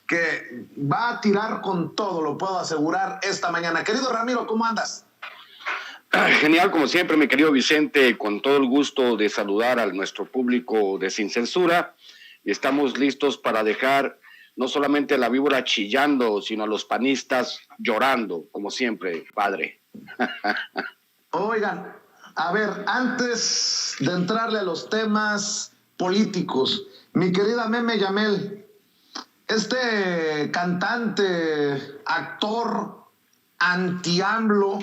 que va a tirar con todo, lo puedo asegurar, esta mañana. Querido Ramiro, ¿cómo andas? Genial, como siempre, mi querido Vicente, con todo el gusto de saludar a nuestro público de Sin Censura. Estamos listos para dejar no solamente a la víbora chillando, sino a los panistas llorando, como siempre, padre. Oigan, a ver, antes de entrarle a los temas políticos, mi querida Meme Yamel, este cantante, actor, anti-AMLO,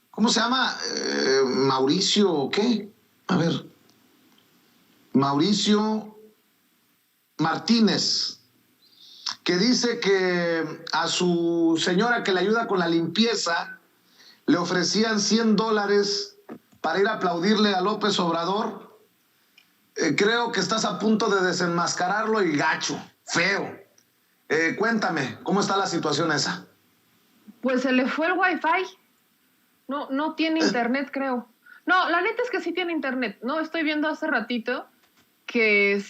¿cómo se llama? Mauricio, ¿qué? A ver, Mauricio Martínez, que dice que a su señora que le ayuda con la limpieza le ofrecían $100 para ir a aplaudirle a López Obrador. Creo que estás a punto de desenmascararlo y gacho, feo. Cuéntame, ¿cómo está la situación esa? Pues se le fue el Wi-Fi. No tiene internet, creo. No, la neta es que sí tiene internet. No, estoy viendo hace ratito que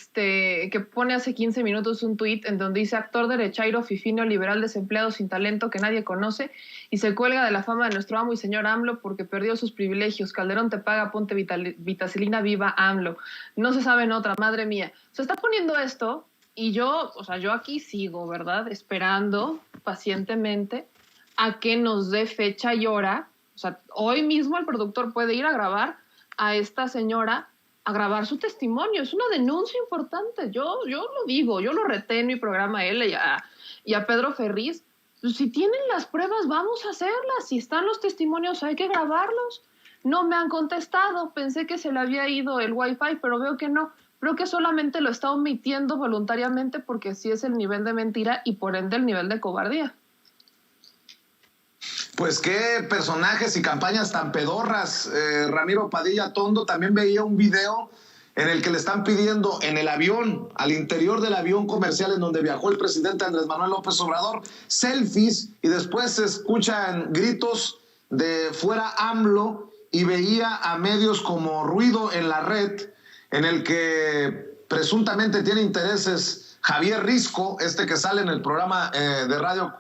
pone hace 15 minutos un tuit en donde dice: actor derechairo, fifino, liberal, desempleado, sin talento, que nadie conoce, y se cuelga de la fama de nuestro amo y señor AMLO porque perdió sus privilegios. Calderón te paga, ponte vitacilina, viva AMLO. No se sabe en otra, madre mía. Se está poniendo esto y yo aquí sigo, ¿verdad? Esperando pacientemente a que nos dé fecha y hora. O sea, hoy mismo el productor puede ir a grabar a esta señora, a grabar su testimonio. Es una denuncia importante. Yo lo digo, yo lo reté en mi programa a él y a Pedro Ferriz. Pues, si tienen las pruebas, vamos a hacerlas. Si están los testimonios, hay que grabarlos. No me han contestado. Pensé que se le había ido el Wi-Fi, pero veo que no. Creo que solamente lo está omitiendo voluntariamente porque así es el nivel de mentira y por ende el nivel de cobardía. Pues qué personajes y campañas tan pedorras. Ramiro Padilla Tondo, también veía un video en el que le están pidiendo en el avión, al interior del avión comercial en donde viajó el presidente Andrés Manuel López Obrador, selfies, y después se escuchan gritos de fuera AMLO, y veía a medios como Ruido en la Red, en el que presuntamente tiene intereses Javier Risco, que sale en el programa de radio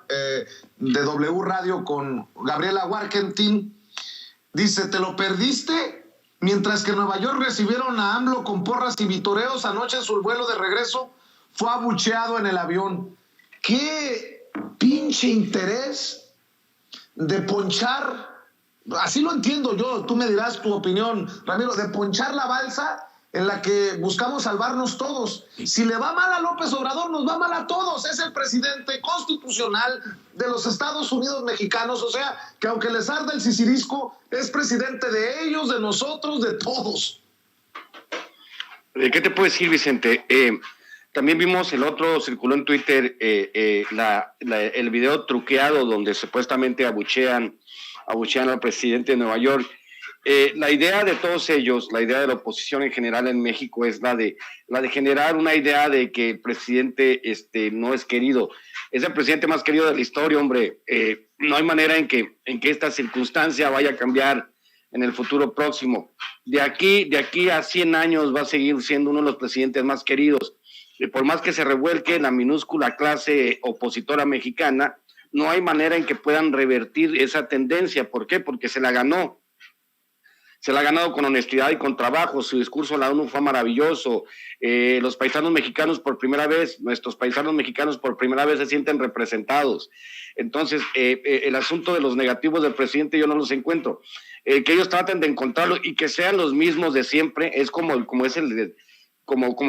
de W Radio con Gabriela Warkentin. Dice: ¿te lo perdiste? Mientras que en Nueva York recibieron a AMLO con porras y vitoreos, anoche en su vuelo de regreso fue abucheado en el avión. ¿Qué pinche interés de ponchar? Así lo entiendo yo, tú me dirás tu opinión, Ramiro, de ponchar la balsa en la que buscamos salvarnos todos. Si le va mal a López Obrador, nos va mal a todos. Es el presidente constitucional de los Estados Unidos mexicanos, o sea, que aunque les arda el sicirisco, es presidente de ellos, de nosotros, de todos. ¿Qué te puedo decir, Vicente? También vimos circuló en Twitter el video truqueado donde supuestamente abuchean al presidente de Nueva York. La idea de todos ellos, la idea de la oposición en general en México es la de generar una idea de que el presidente no es querido. Es el presidente más querido de la historia, hombre. No hay manera en que esta circunstancia vaya a cambiar en el futuro próximo. De aquí a 100 años va a seguir siendo uno de los presidentes más queridos. Y por más que se revuelque la minúscula clase opositora mexicana, no hay manera en que puedan revertir esa tendencia. ¿Por qué? Porque se la ganó. Se la ha ganado con honestidad y con trabajo. Su discurso en la ONU fue maravilloso. Los paisanos mexicanos nuestros paisanos mexicanos por primera vez se sienten representados. Entonces, el asunto de los negativos del presidente yo no los encuentro. Que ellos traten de encontrarlo y que sean los mismos de siempre, es como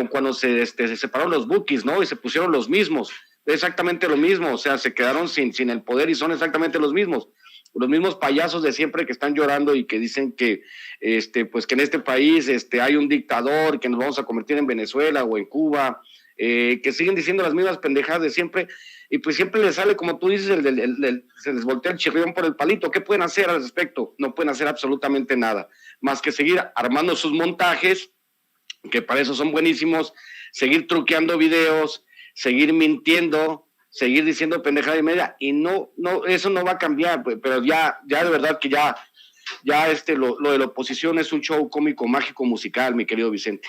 cuando se separaron los Bukis, ¿no? Y se pusieron los mismos. Es exactamente lo mismo, o sea, se quedaron sin el poder y son exactamente los mismos payasos de siempre que están llorando y que dicen que pues que en este país hay un dictador, que nos vamos a convertir en Venezuela o en Cuba, que siguen diciendo las mismas pendejadas de siempre, y pues siempre les sale, como tú dices, se les voltea el chirrión por el palito. ¿Qué pueden hacer al respecto? No pueden hacer absolutamente nada, más que seguir armando sus montajes, que para eso son buenísimos, seguir truqueando videos, seguir mintiendo, seguir diciendo pendejada y media, y no, eso no va a cambiar, pero ya de verdad que ya lo de la oposición es un show cómico, mágico, musical, mi querido Vicente.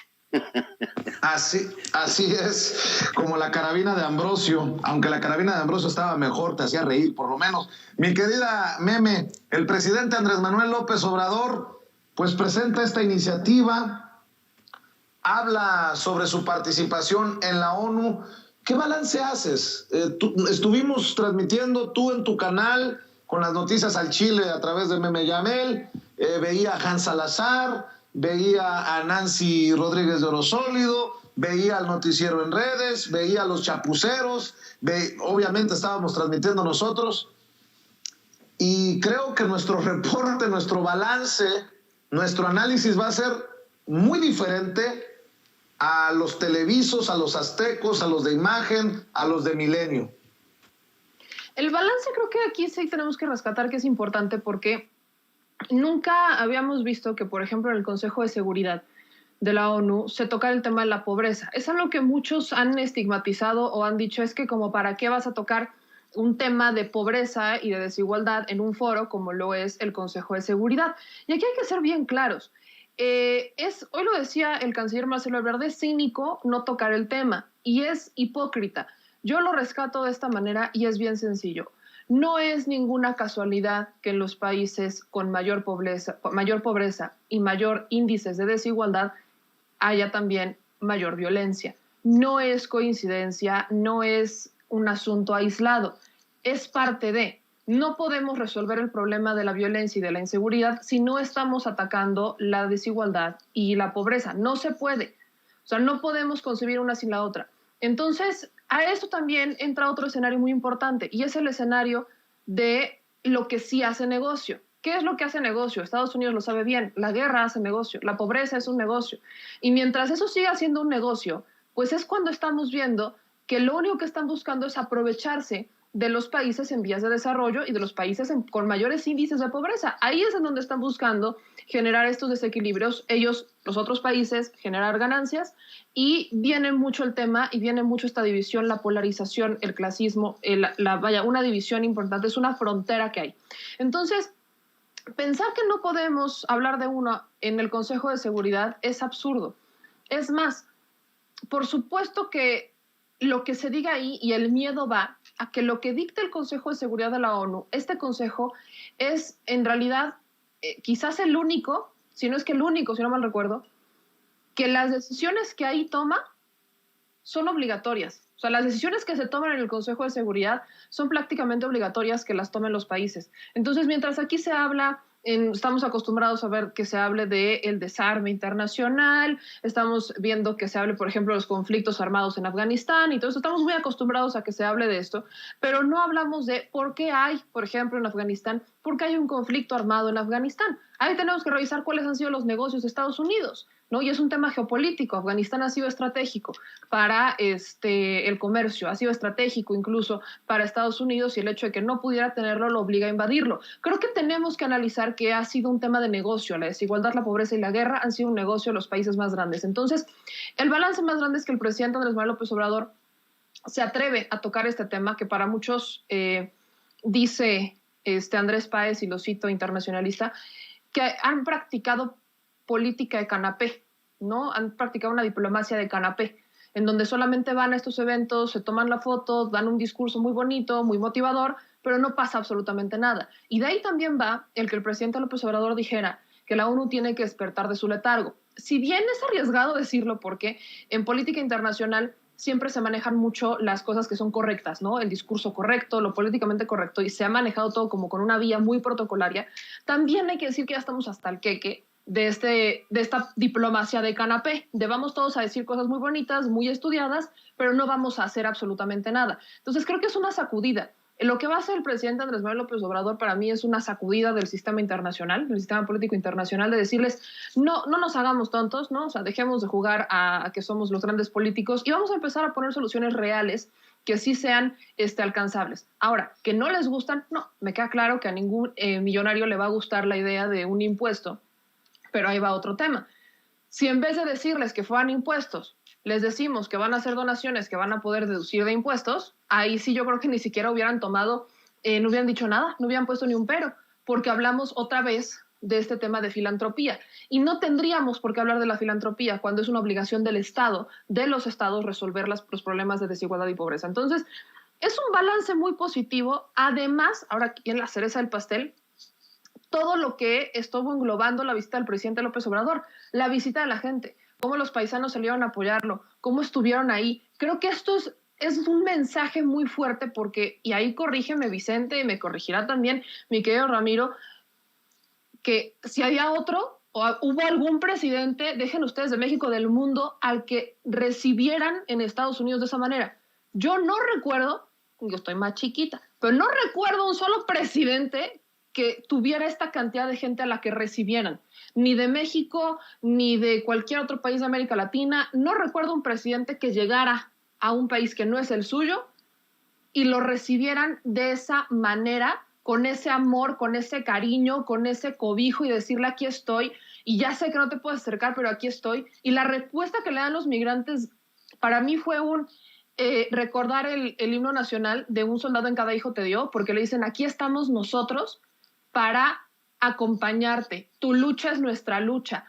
Así es, como la carabina de Ambrosio, aunque la carabina de Ambrosio estaba mejor, te hacía reír por lo menos. Mi querida Meme, el presidente Andrés Manuel López Obrador, pues presenta esta iniciativa, habla sobre su participación en la ONU. ¿Qué balance haces? Estuvimos transmitiendo tú en tu canal con las noticias al Chile a través de Meme Yamel, veía a Hans Salazar, veía a Nancy Rodríguez de Orosólido, veía al noticiero en redes, veía a los chapuceros, obviamente estábamos transmitiendo nosotros, y creo que nuestro reporte, nuestro balance, nuestro análisis va a ser muy diferente a los televisos, a los aztecos, a los de Imagen, a los de Milenio. El balance creo que aquí sí tenemos que rescatar que es importante porque nunca habíamos visto que, por ejemplo, en el Consejo de Seguridad de la ONU se tocara el tema de la pobreza. Es algo que muchos han estigmatizado o han dicho, es que como para qué vas a tocar un tema de pobreza y de desigualdad en un foro como lo es el Consejo de Seguridad. Y aquí hay que ser bien claros. Hoy lo decía el canciller Marcelo Ebrard, es cínico no tocar el tema y es hipócrita. Yo lo rescato de esta manera y es bien sencillo. No es ninguna casualidad que en los países con mayor pobreza y mayor índices de desigualdad haya también mayor violencia. No es coincidencia, no es un asunto aislado, es parte de. No podemos resolver el problema de la violencia y de la inseguridad si no estamos atacando la desigualdad y la pobreza. No se puede. O sea, no podemos concebir una sin la otra. Entonces, a esto también entra otro escenario muy importante y es el escenario de lo que sí hace negocio. ¿Qué es lo que hace negocio? Estados Unidos lo sabe bien. La guerra hace negocio. La pobreza es un negocio. Y mientras eso siga siendo un negocio, pues es cuando estamos viendo que lo único que están buscando es aprovecharse de los países en vías de desarrollo y de los países con mayores índices de pobreza. Ahí es en donde están buscando generar estos desequilibrios, ellos, los otros países, generar ganancias, y viene mucho el tema y viene mucho esta división, la polarización, el clasismo, una división importante, es una frontera que hay. Entonces, pensar que no podemos hablar de uno en el Consejo de Seguridad es absurdo. Es más, por supuesto que lo que se diga ahí y el miedo va a que lo que dicta el Consejo de Seguridad de la ONU, este consejo es en realidad quizás el único, si no es que el único, si no mal recuerdo, que las decisiones que ahí toma son obligatorias. O sea, las decisiones que se toman en el Consejo de Seguridad son prácticamente obligatorias que las tomen los países. Entonces, mientras aquí se habla, estamos acostumbrados a ver que se hable del desarme internacional, estamos viendo que se hable, por ejemplo, de los conflictos armados en Afganistán y todo eso, estamos muy acostumbrados a que se hable de esto, pero no hablamos de por qué hay, por ejemplo, en Afganistán, por qué hay un conflicto armado en Afganistán. Ahí tenemos que revisar cuáles han sido los negocios de Estados Unidos, ¿no? Y es un tema geopolítico. Afganistán ha sido estratégico para el comercio, ha sido estratégico incluso para Estados Unidos y el hecho de que no pudiera tenerlo lo obliga a invadirlo. Creo que tenemos que analizar que ha sido un tema de negocio. La desigualdad, la pobreza y la guerra han sido un negocio de los países más grandes. Entonces, el balance más grande es que el presidente Andrés Manuel López Obrador se atreve a tocar este tema que para muchos dice Andrés Páez, y lo cito, internacionalista, que han practicado política de canapé, ¿no? Han practicado una diplomacia de canapé, en donde solamente van a estos eventos, se toman la foto, dan un discurso muy bonito, muy motivador, pero no pasa absolutamente nada. Y de ahí también va el que el presidente López Obrador dijera que la ONU tiene que despertar de su letargo. Si bien es arriesgado decirlo, porque en política internacional siempre se manejan mucho las cosas que son correctas, ¿no? El discurso correcto, lo políticamente correcto, y se ha manejado todo como con una vía muy protocolaria, también hay que decir que ya estamos hasta el queque de esta diplomacia de canapé, de vamos todos a decir cosas muy bonitas, muy estudiadas, pero no vamos a hacer absolutamente nada. Entonces creo que es una sacudida. Lo que va a hacer el presidente Andrés Manuel López Obrador para mí es una sacudida del sistema internacional, del sistema político internacional, de decirles, no nos hagamos tontos, ¿no? O sea, dejemos de jugar a que somos los grandes políticos y vamos a empezar a poner soluciones reales que sí sean alcanzables. Ahora, que no les gustan, no, me queda claro que a ningún millonario le va a gustar la idea de un impuesto, pero ahí va otro tema. Si en vez de decirles que fueran impuestos, les decimos que van a hacer donaciones que van a poder deducir de impuestos, ahí sí yo creo que ni siquiera hubieran tomado, no hubieran dicho nada, no hubieran puesto ni un pero, porque hablamos otra vez de este tema de filantropía. Y no tendríamos por qué hablar de la filantropía cuando es una obligación del Estado, de los estados, resolver los problemas de desigualdad y pobreza. Entonces, es un balance muy positivo. Además, ahora aquí en la cereza del pastel, todo lo que estuvo englobando la visita del presidente López Obrador, la visita de la gente, cómo los paisanos salieron a apoyarlo, cómo estuvieron ahí. Creo que esto es un mensaje muy fuerte porque, y ahí corrígeme Vicente, y me corregirá también mi querido Ramiro, que si había otro o hubo algún presidente, dejen ustedes de México, del mundo, al que recibieran en Estados Unidos de esa manera. Yo no recuerdo, yo estoy más chiquita, pero no recuerdo un solo presidente que tuviera esta cantidad de gente a la que recibieran, ni de México, ni de cualquier otro país de América Latina. No recuerdo un presidente que llegara a un país que no es el suyo y lo recibieran de esa manera, con ese amor, con ese cariño, con ese cobijo y decirle aquí estoy, y ya sé que no te puedes acercar, pero aquí estoy. Y la respuesta que le dan los migrantes para mí fue recordar el himno nacional de Un soldado en cada hijo te dio, porque le dicen aquí estamos nosotros para acompañarte, tu lucha es nuestra lucha.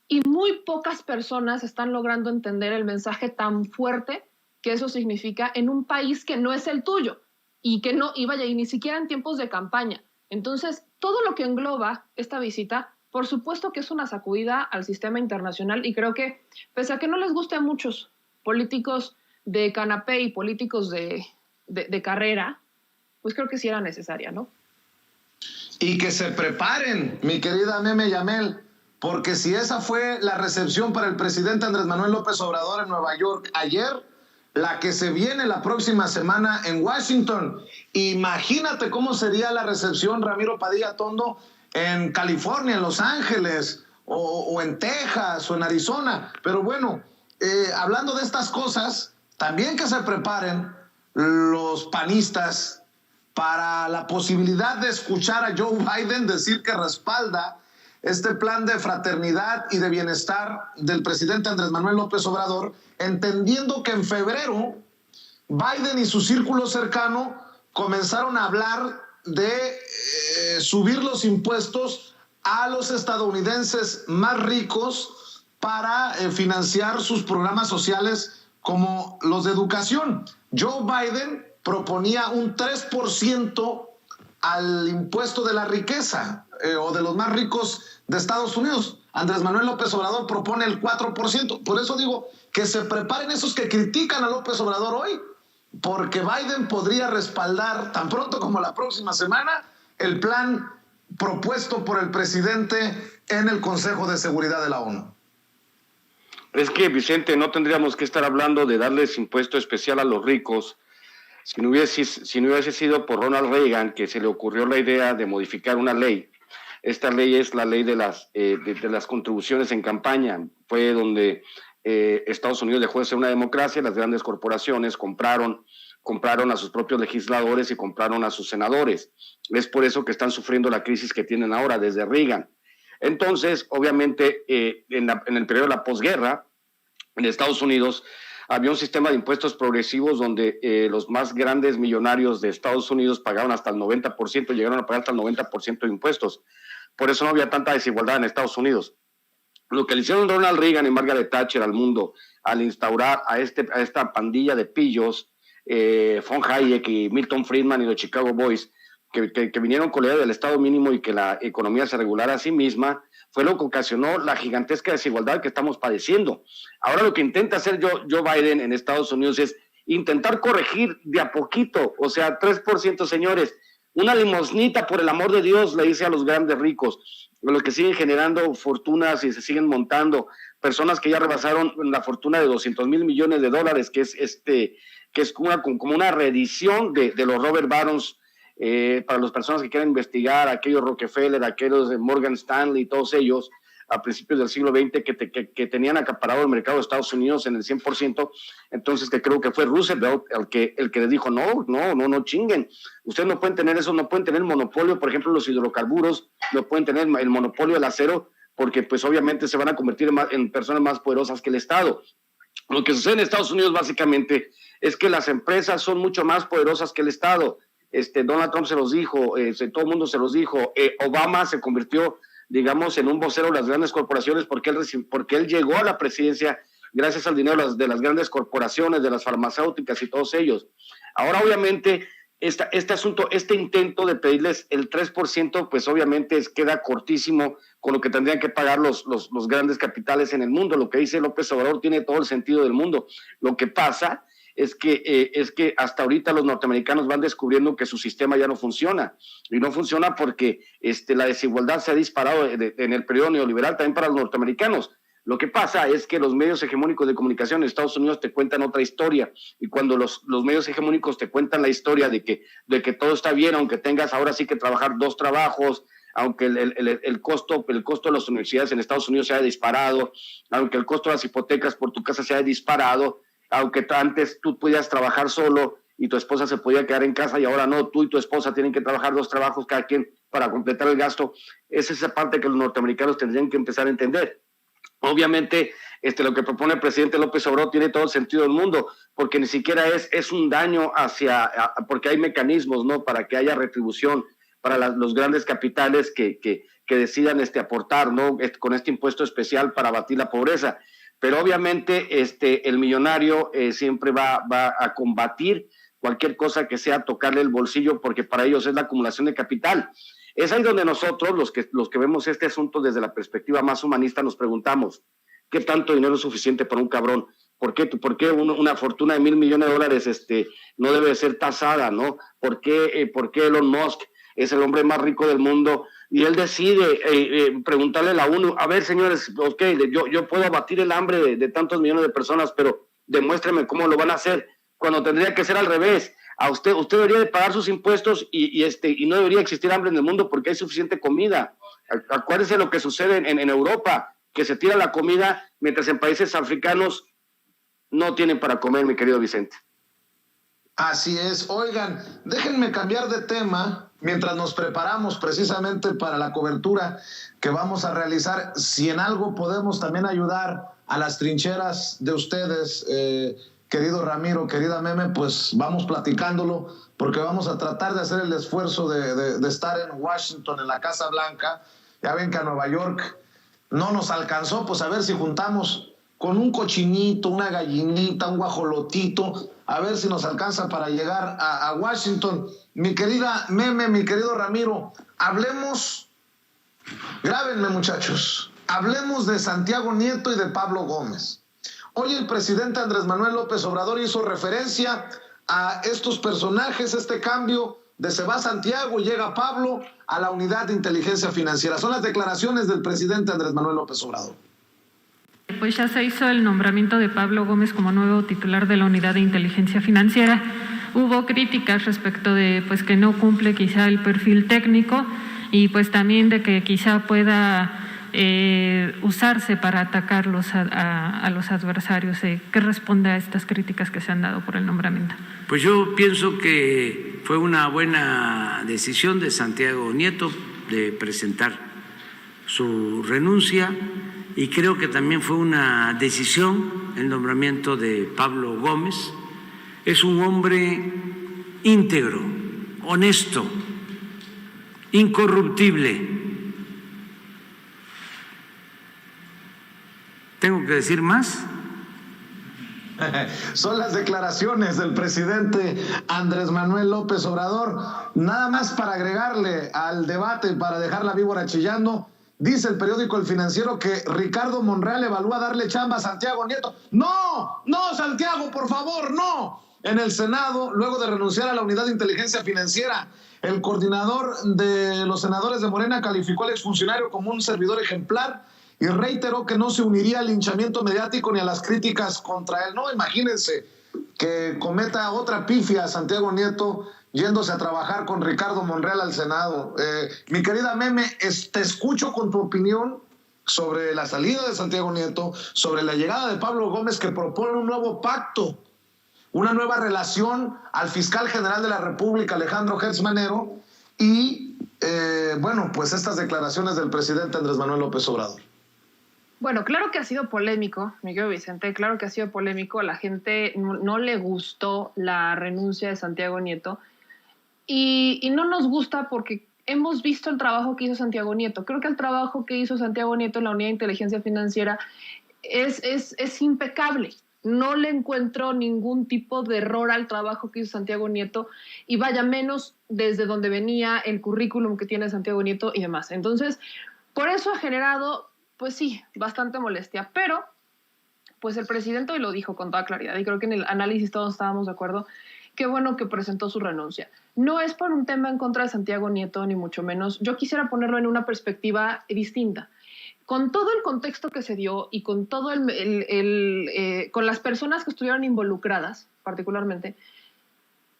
Y muy pocas personas están logrando entender el mensaje tan fuerte que eso significa en un país que no es el tuyo y que no, y vaya, y ni siquiera en tiempos de campaña. Entonces, todo lo que engloba esta visita, por supuesto que es una sacudida al sistema internacional, y creo que, pese a que no les guste a muchos políticos de canapé y políticos de carrera, pues creo que sí era necesaria, ¿no? Y que se preparen, mi querida Meme Yamel, porque si esa fue la recepción para el presidente Andrés Manuel López Obrador en Nueva York ayer, la que se viene la próxima semana en Washington, imagínate cómo sería la recepción, Ramiro Padilla Tondo, en California, en Los Ángeles, o en Texas, o en Arizona. Pero bueno, hablando de estas cosas, también que se preparen los panistas para la posibilidad de escuchar a Joe Biden decir que respalda este plan de fraternidad y de bienestar del presidente Andrés Manuel López Obrador, entendiendo que en febrero Biden y su círculo cercano comenzaron a hablar de subir los impuestos a los estadounidenses más ricos para financiar sus programas sociales como los de educación. Joe Biden proponía un 3% al impuesto de la riqueza o de los más ricos de Estados Unidos. Andrés Manuel López Obrador propone el 4%. Por eso digo que se preparen esos que critican a López Obrador hoy, porque Biden podría respaldar tan pronto como la próxima semana el plan propuesto por el presidente en el Consejo de Seguridad de la ONU. Es que, Vicente, no tendríamos que estar hablando de darles impuesto especial a los ricos si no hubiese sido por Ronald Reagan que se le ocurrió la idea de modificar una ley. Esta ley es la ley de las contribuciones en campaña. Fue donde Estados Unidos dejó de ser una democracia, las grandes corporaciones compraron a sus propios legisladores y compraron a sus senadores. Es por eso que están sufriendo la crisis que tienen ahora desde Reagan. Entonces, obviamente, en el periodo de la posguerra, en Estados Unidos, había un sistema de impuestos progresivos donde los más grandes millonarios de Estados Unidos pagaban hasta el 90%, llegaron a pagar hasta el 90% de impuestos. Por eso no había tanta desigualdad en Estados Unidos. Lo que le hicieron Ronald Reagan y Margaret Thatcher al mundo al instaurar a esta pandilla de pillos, von Hayek y Milton Friedman y los Chicago Boys, que vinieron con la idea del Estado mínimo y que la economía se regulara a sí misma, fue lo que ocasionó la gigantesca desigualdad que estamos padeciendo. Ahora lo que intenta hacer Joe Biden en Estados Unidos es intentar corregir de a poquito, o sea, 3%, señores, una limosnita por el amor de Dios, le dice a los grandes ricos, los que siguen generando fortunas y se siguen montando, personas que ya rebasaron la fortuna de $200 mil millones, que es como una reedición de los Robert Barons, para las personas que quieran investigar, aquellos Rockefeller, aquellos de Morgan Stanley, todos ellos, a principios del siglo XX, que tenían acaparado el mercado de Estados Unidos en el 100%, entonces que creo que fue Roosevelt el que les dijo, no chinguen, ustedes no pueden tener eso, no pueden tener monopolio, por ejemplo, los hidrocarburos, no pueden tener el monopolio del acero, porque pues obviamente se van a convertir en personas más poderosas que el Estado. Lo que sucede en Estados Unidos básicamente es que las empresas son mucho más poderosas que el Estado. Donald Trump se los dijo, todo el mundo se los dijo, Obama se convirtió digamos, en un vocero de las grandes corporaciones, porque él llegó a la presidencia gracias al dinero de las grandes corporaciones, de las farmacéuticas y todos ellos. Ahora, obviamente, este asunto, este intento de pedirles el 3%, pues obviamente queda cortísimo con lo que tendrían que pagar los grandes capitales en el mundo. Lo que dice López Obrador tiene todo el sentido del mundo. Lo que pasa es que hasta ahorita los norteamericanos van descubriendo que su sistema ya no funciona, y no funciona porque la desigualdad se ha disparado en el periodo neoliberal también para los norteamericanos. Lo que pasa es que los medios hegemónicos de comunicación en Estados Unidos te cuentan otra historia, y cuando los medios hegemónicos te cuentan la historia de que todo está bien, aunque tengas ahora sí que trabajar 2 trabajos, aunque el costo de las universidades en Estados Unidos se haya disparado, aunque el costo de las hipotecas por tu casa se haya disparado, aunque antes tú podías trabajar solo y tu esposa se podía quedar en casa y ahora no, tú y tu esposa tienen que trabajar 2 trabajos cada quien para completar el gasto. Es esa parte que los norteamericanos tendrían que empezar a entender. Obviamente, lo que propone el presidente López Obrador tiene todo el sentido del mundo, porque ni siquiera es un daño porque hay mecanismos, ¿no?, para que haya retribución para los grandes capitales que decidan aportar, ¿no?, con este impuesto especial para abatir la pobreza. Pero obviamente el millonario siempre va a combatir cualquier cosa que sea tocarle el bolsillo, porque para ellos es la acumulación de capital. Es ahí donde nosotros, los que vemos este asunto desde la perspectiva más humanista, nos preguntamos, ¿qué tanto dinero es suficiente para un cabrón? ¿Por qué una fortuna de $1,000 millones no debe ser tasada, ¿no? ¿Por qué Elon Musk es el hombre más rico del mundo y él decide preguntarle a la ONU, a ver, señores, okay, yo puedo abatir el hambre de tantos millones de personas, pero demuéstrenme cómo lo van a hacer, cuando tendría que ser al revés? Usted debería de pagar sus impuestos y no debería existir hambre en el mundo porque hay suficiente comida. Acuérdense lo que sucede en Europa, que se tira la comida mientras en países africanos no tienen para comer, mi querido Vicente. Así es. Oigan, déjenme cambiar de tema mientras nos preparamos precisamente para la cobertura que vamos a realizar. Si en algo podemos también ayudar a las trincheras de ustedes, querido Ramiro, querida Meme, pues vamos platicándolo, porque vamos a tratar de hacer el esfuerzo de estar en Washington, en la Casa Blanca. Ya ven que a Nueva York no nos alcanzó, pues a ver si juntamos con un cochinito, una gallinita, un guajolotito, a ver si nos alcanza para llegar a Washington. Mi querida Meme, mi querido Ramiro, hablemos, grábenme muchachos, hablemos de Santiago Nieto y de Pablo Gómez. Hoy el presidente Andrés Manuel López Obrador hizo referencia a estos personajes, este cambio de se va Santiago y llega Pablo a la unidad de inteligencia financiera. Son las declaraciones del presidente Andrés Manuel López Obrador. Pues ya se hizo el nombramiento de Pablo Gómez como nuevo titular de la unidad de inteligencia financiera. Hubo críticas respecto de pues que no cumple quizá el perfil técnico y pues también de que quizá pueda usarse para atacar a los adversarios. ¿Qué responde a estas críticas que se han dado por el nombramiento? Pues yo pienso que fue una buena decisión de Santiago Nieto de presentar su renuncia, y creo que también fue una decisión el nombramiento de Pablo Gómez. Es un hombre íntegro, honesto, incorruptible. ¿Tengo que decir más? Son las declaraciones del presidente Andrés Manuel López Obrador. Nada más para agregarle al debate, para dejar la víbora chillando. Dice el periódico El Financiero que Ricardo Monreal evalúa darle chamba a Santiago Nieto. ¡No! ¡No, Santiago, por favor, no! En el Senado, luego de renunciar a la unidad de inteligencia financiera, el coordinador de los senadores de Morena calificó al exfuncionario como un servidor ejemplar y reiteró que no se uniría al linchamiento mediático ni a las críticas contra él. No, imagínense que cometa otra pifia Santiago Nieto yéndose a trabajar con Ricardo Monreal al Senado. Mi querida Meme, te escucho con tu opinión sobre la salida de Santiago Nieto, sobre la llegada de Pablo Gómez, que propone un nuevo pacto, una nueva relación al fiscal general de la República, Alejandro Gertz Manero, y pues estas declaraciones del presidente Andrés Manuel López Obrador. Bueno, claro que ha sido polémico, mi querido Vicente, claro que ha sido polémico. A la gente no le gustó la renuncia de Santiago Nieto y no nos gusta porque hemos visto el trabajo que hizo Santiago Nieto. Creo que el trabajo que hizo Santiago Nieto en la Unidad de Inteligencia Financiera es impecable. No le encuentro ningún tipo de error al trabajo que hizo Santiago Nieto, y vaya menos desde donde venía el currículum que tiene Santiago Nieto y demás. Entonces, por eso ha generado, pues sí, bastante molestia, pero pues el presidente hoy lo dijo con toda claridad, y creo que en el análisis todos estábamos de acuerdo. Qué bueno que presentó su renuncia. No es por un tema en contra de Santiago Nieto, ni mucho menos. Yo quisiera ponerlo en una perspectiva distinta. Con todo el contexto que se dio y con todo con las personas que estuvieron involucradas, particularmente,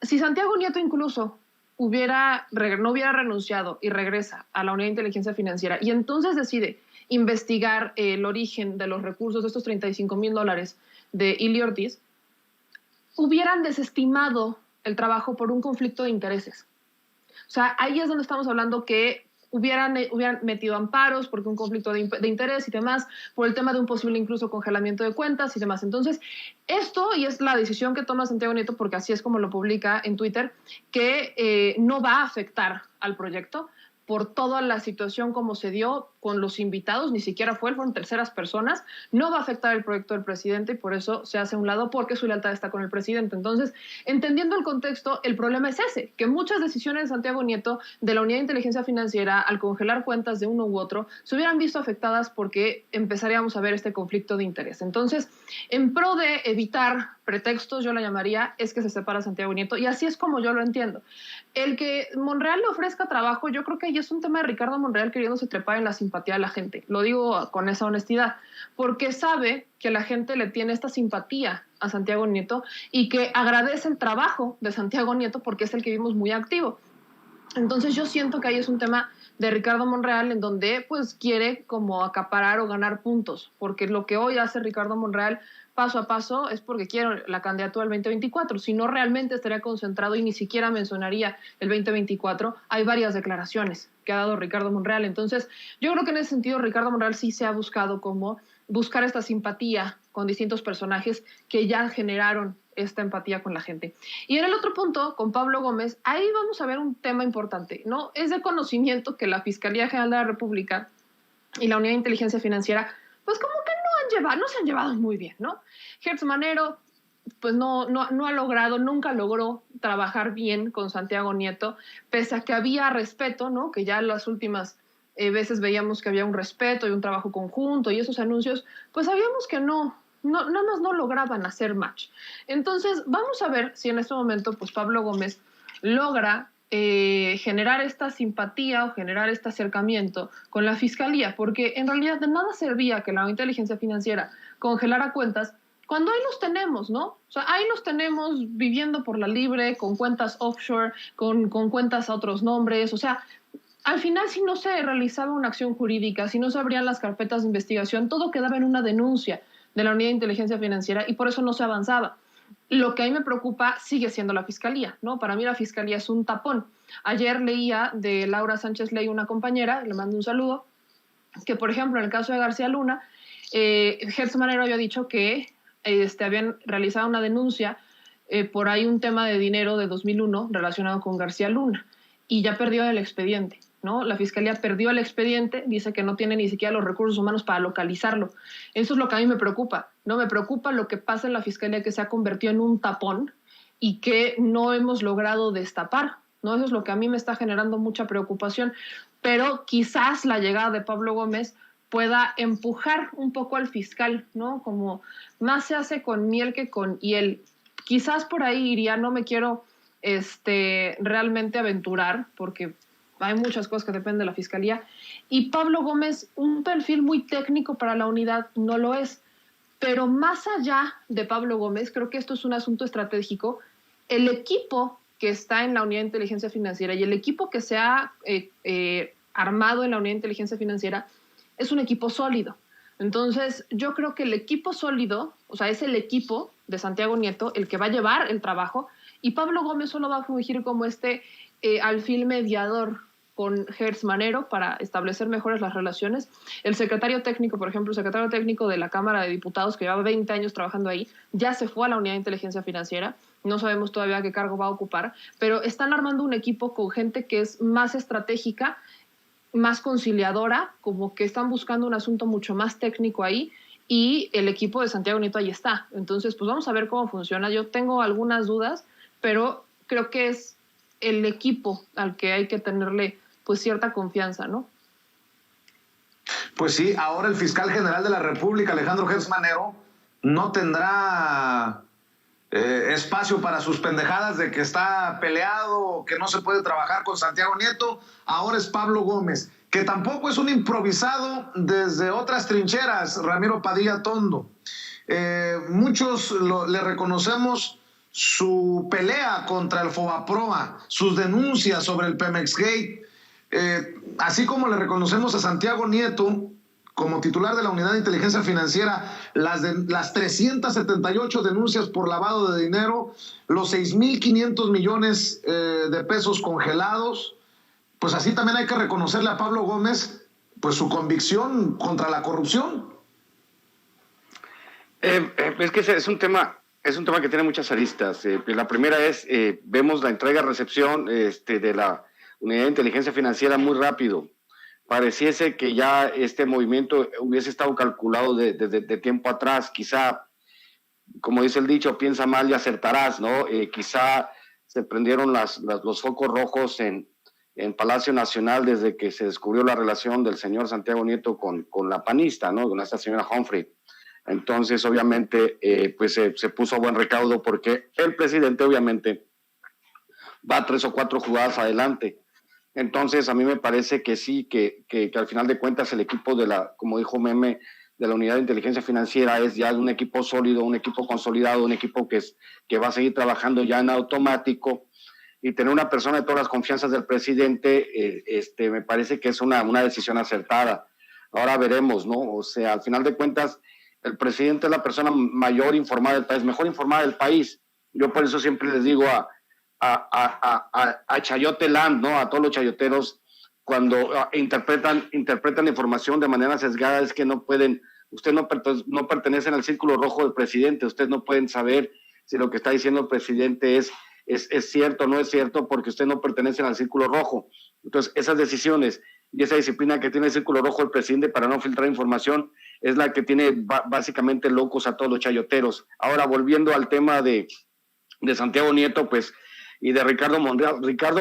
si Santiago Nieto incluso no hubiera renunciado y regresa a la Unidad de Inteligencia Financiera y entonces decide investigar el origen de los recursos de estos $35,000 de Ili Ortiz, hubieran desestimado el trabajo por un conflicto de intereses. O sea, ahí es donde estamos hablando que hubieran metido amparos porque un conflicto de interés y demás, por el tema de un posible incluso congelamiento de cuentas y demás. Entonces, esto, y es la decisión que toma Santiago Nieto, porque así es como lo publica en Twitter, que no va a afectar al proyecto por toda la situación como se dio con los invitados, ni siquiera fueron terceras personas, no va a afectar el proyecto del presidente y por eso se hace a un lado porque su lealtad está con el presidente. Entonces, entendiendo el contexto, el problema es ese, que muchas decisiones de Santiago Nieto de la Unidad de Inteligencia Financiera al congelar cuentas de uno u otro se hubieran visto afectadas porque empezaríamos a ver este conflicto de interés. Entonces, en pro de evitar pretextos, yo la llamaría, es que se separa Santiago Nieto, y así es como yo lo entiendo. El que Monreal le ofrezca trabajo, yo creo que ahí es un tema de Ricardo Monreal queriéndose trepar en la simpatía de la gente. Lo digo con esa honestidad, porque sabe que la gente le tiene esta simpatía a Santiago Nieto y que agradece el trabajo de Santiago Nieto porque es el que vimos muy activo. Entonces yo siento que ahí es un tema de Ricardo Monreal en donde pues quiere como acaparar o ganar puntos, porque lo que hoy hace Ricardo Monreal paso a paso es porque quiere la candidatura del 2024, si no realmente estaría concentrado y ni siquiera mencionaría el 2024. Hay varias declaraciones que ha dado Ricardo Monreal. Entonces yo creo que en ese sentido Ricardo Monreal sí se ha buscado como buscar esta simpatía con distintos personajes que ya generaron esta empatía con la gente. Y en el otro punto, con Pablo Gómez, ahí vamos a ver un tema importante, ¿no? Es de conocimiento que la Fiscalía General de la República y la Unidad de Inteligencia Financiera, pues como que no se han llevado muy bien, ¿no? Gertz Manero, pues no ha logrado, nunca logró trabajar bien con Santiago Nieto, pese a que había respeto, ¿no? Que ya en las últimas veces veíamos que había un respeto y un trabajo conjunto y esos anuncios, pues sabíamos que nada más no lograban hacer match. Entonces, vamos a ver si en este momento, pues Pablo Gómez logra generar esta simpatía o generar este acercamiento con la Fiscalía, porque en realidad de nada servía que la Inteligencia Financiera congelara cuentas cuando ahí los tenemos, ¿no? O sea, ahí los tenemos viviendo por la libre, con cuentas offshore, con cuentas a otros nombres. O sea, al final, si no se realizaba una acción jurídica, si no se abrían las carpetas de investigación, todo quedaba en una denuncia de la Unidad de Inteligencia Financiera y por eso no se avanzaba. Lo que a mí me preocupa sigue siendo la Fiscalía, ¿no? Para mí la Fiscalía es un tapón. Ayer leía de Laura Sánchez Ley, una compañera, le mando un saludo, que por ejemplo en el caso de García Luna, Gertz Manero había dicho que habían realizado una denuncia por ahí un tema de dinero de 2001 relacionado con García Luna y ya perdió el expediente, ¿no? La Fiscalía perdió el expediente, dice que no tiene ni siquiera los recursos humanos para localizarlo. Eso es lo que a mí me preocupa, ¿no? Me preocupa lo que pasa en la Fiscalía, que se ha convertido en un tapón y que no hemos logrado destapar, ¿no? Eso es lo que a mí me está generando mucha preocupación, pero quizás la llegada de Pablo Gómez pueda empujar un poco al fiscal, ¿no? Como más se hace con miel que con hiel. Quizás por ahí iría, no me quiero realmente aventurar, porque hay muchas cosas que dependen de la Fiscalía, y Pablo Gómez, un perfil muy técnico para la unidad, no lo es. Pero más allá de Pablo Gómez, creo que esto es un asunto estratégico. El equipo que está en la Unidad de Inteligencia Financiera y el equipo que se ha armado en la Unidad de Inteligencia Financiera es un equipo sólido. Entonces, yo creo que el equipo sólido, o sea, es el equipo de Santiago Nieto el que va a llevar el trabajo, y Pablo Gómez solo va a fungir como alfil mediador con Gertz Manero para establecer mejores las relaciones. El secretario técnico, por ejemplo, el secretario técnico de la Cámara de Diputados, que llevaba 20 años trabajando ahí, ya se fue a la Unidad de Inteligencia Financiera. no sabemos todavía qué cargo va a ocupar, pero están armando un equipo con gente que es más estratégica, más conciliadora, como que están buscando un asunto mucho más técnico ahí, y el equipo de Santiago Nieto ahí está. Entonces, pues vamos a ver cómo funciona. Yo tengo algunas dudas, pero creo que es el equipo al que hay que tenerle pues cierta confianza, ¿no? Pues sí, ahora el fiscal general de la República, Alejandro Gertz Manero, no tendrá espacio para sus pendejadas de que está peleado, que no se puede trabajar con Santiago Nieto. Ahora es Pablo Gómez, que tampoco es un improvisado desde otras trincheras, Ramiro Padilla Tondo. Muchos le reconocemos su pelea contra el Fobaproa, sus denuncias sobre el Pemex Gate, así como le reconocemos a Santiago Nieto como titular de la Unidad de Inteligencia Financiera las 378 denuncias por lavado de dinero, los 6.500 millones de pesos congelados. Pues así también hay que reconocerle a Pablo Gómez pues su convicción contra la corrupción. Es que es un tema que tiene muchas aristas. La primera es, vemos la entrega-recepción de la Unidad de Inteligencia Financiera muy rápido. Pareciese que ya este movimiento hubiese estado calculado de tiempo atrás. Quizá, como dice el dicho, piensa mal y acertarás, ¿no? Quizá se prendieron los focos rojos en Palacio Nacional desde que se descubrió la relación del señor Santiago Nieto con la panista, ¿no? Con esta señora Humphrey. Entonces, obviamente, pues se puso a buen recaudo porque el presidente, obviamente, va 3 o 4 jugadas adelante. Entonces, a mí me parece que sí, que al final de cuentas el equipo como dijo Meme, de la Unidad de Inteligencia Financiera es ya un equipo sólido, un equipo consolidado, un equipo que va a seguir trabajando ya en automático, y tener una persona de todas las confianzas del presidente, me parece que es una decisión acertada. Ahora veremos, ¿no? O sea, al final de cuentas, el presidente es la persona mayor informada del país, mejor informada del país. Yo por eso siempre les digo a Chayote Land, ¿no? A todos los chayoteros, cuando interpretan la información de manera sesgada, es que no pueden, ustedes no pertenecen al círculo rojo del presidente, ustedes no pueden saber si lo que está diciendo el presidente es cierto o no es cierto, porque ustedes no pertenecen al círculo rojo. Entonces, esas decisiones y esa disciplina que tiene el círculo rojo del presidente para no filtrar información es la que tiene básicamente locos a todos los chayoteros. Ahora, volviendo al tema de Santiago Nieto, pues, y de Ricardo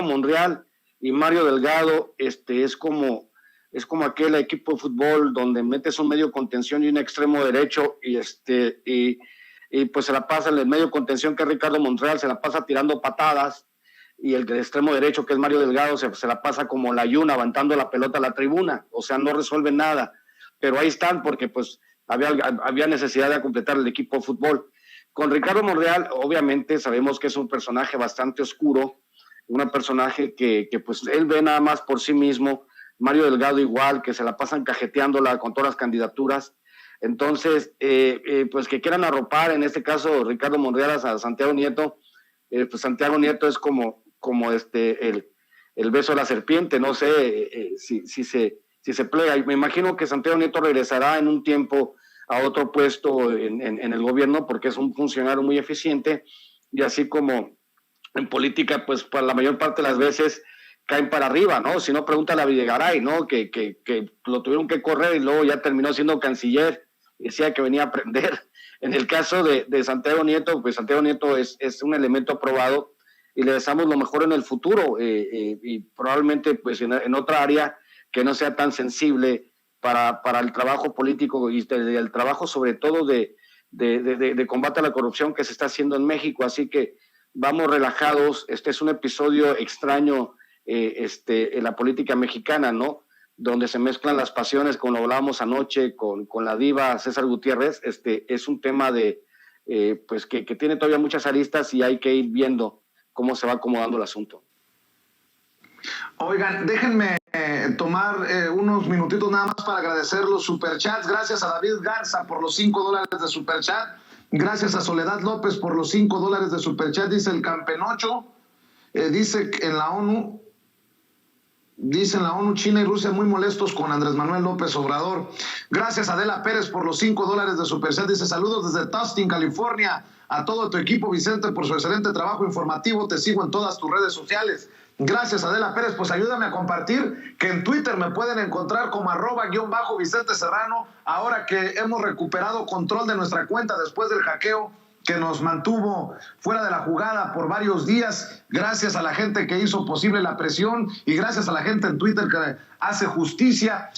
Monreal y Mario Delgado, es como aquel equipo de fútbol donde metes un medio contención y un extremo derecho y pues se la pasa en el medio contención, que es Ricardo Monreal, se la pasa tirando patadas, y el extremo derecho, que es Mario Delgado, se la pasa como la Yuna, aventando la pelota a la tribuna. O sea, no resuelve nada, pero ahí están porque pues había necesidad de completar el equipo de fútbol. Con Ricardo Monreal, obviamente sabemos que es un personaje bastante oscuro, un personaje que pues él ve nada más por sí mismo. Mario Delgado igual, que se la pasan cajeteándola con todas las candidaturas. Entonces, pues que quieran arropar, en este caso Ricardo Monreal a Santiago Nieto, pues Santiago Nieto es como el beso de la serpiente, no sé si se plega. Y me imagino que Santiago Nieto regresará en un tiempo a otro puesto en el gobierno, porque es un funcionario muy eficiente, y así como en política, pues para la mayor parte de las veces caen para arriba, ¿no? Si no, pregúntale a Videgaray, ¿no? Que lo tuvieron que correr y luego ya terminó siendo canciller, y decía que venía a aprender. En el caso de Santiago Nieto, pues Santiago Nieto es un elemento probado, y le deseamos lo mejor en el futuro, y probablemente pues en otra área que no sea tan sensible para el trabajo político y el trabajo sobre todo de combate a la corrupción que se está haciendo en México. Así que vamos relajados. Este es un episodio extraño en la política mexicana, ¿no? Donde se mezclan las pasiones, como lo hablábamos anoche con la diva César Gutiérrez. Es un tema pues que tiene todavía muchas aristas, y hay que ir viendo cómo se va acomodando el asunto. Oigan, déjenme tomar unos minutitos nada más para agradecer los superchats. Gracias a David Garza por los $5 de superchat. Gracias a Soledad López por los $5 de superchat. Dice el Campenocho, dice en la ONU, China y Rusia muy molestos con Andrés Manuel López Obrador. Gracias a Adela Pérez por los $5 de superchat. Dice saludos desde Tustin, California. a todo tu equipo, Vicente, por su excelente trabajo informativo. Te sigo en todas tus redes sociales. Gracias, Adela Pérez. Pues ayúdame a compartir, que en Twitter me pueden encontrar como @_Vicente Serrano, ahora que hemos recuperado control de nuestra cuenta después del hackeo que nos mantuvo fuera de la jugada por varios días. Gracias a la gente que hizo posible la presión y gracias a la gente en Twitter que hace justicia.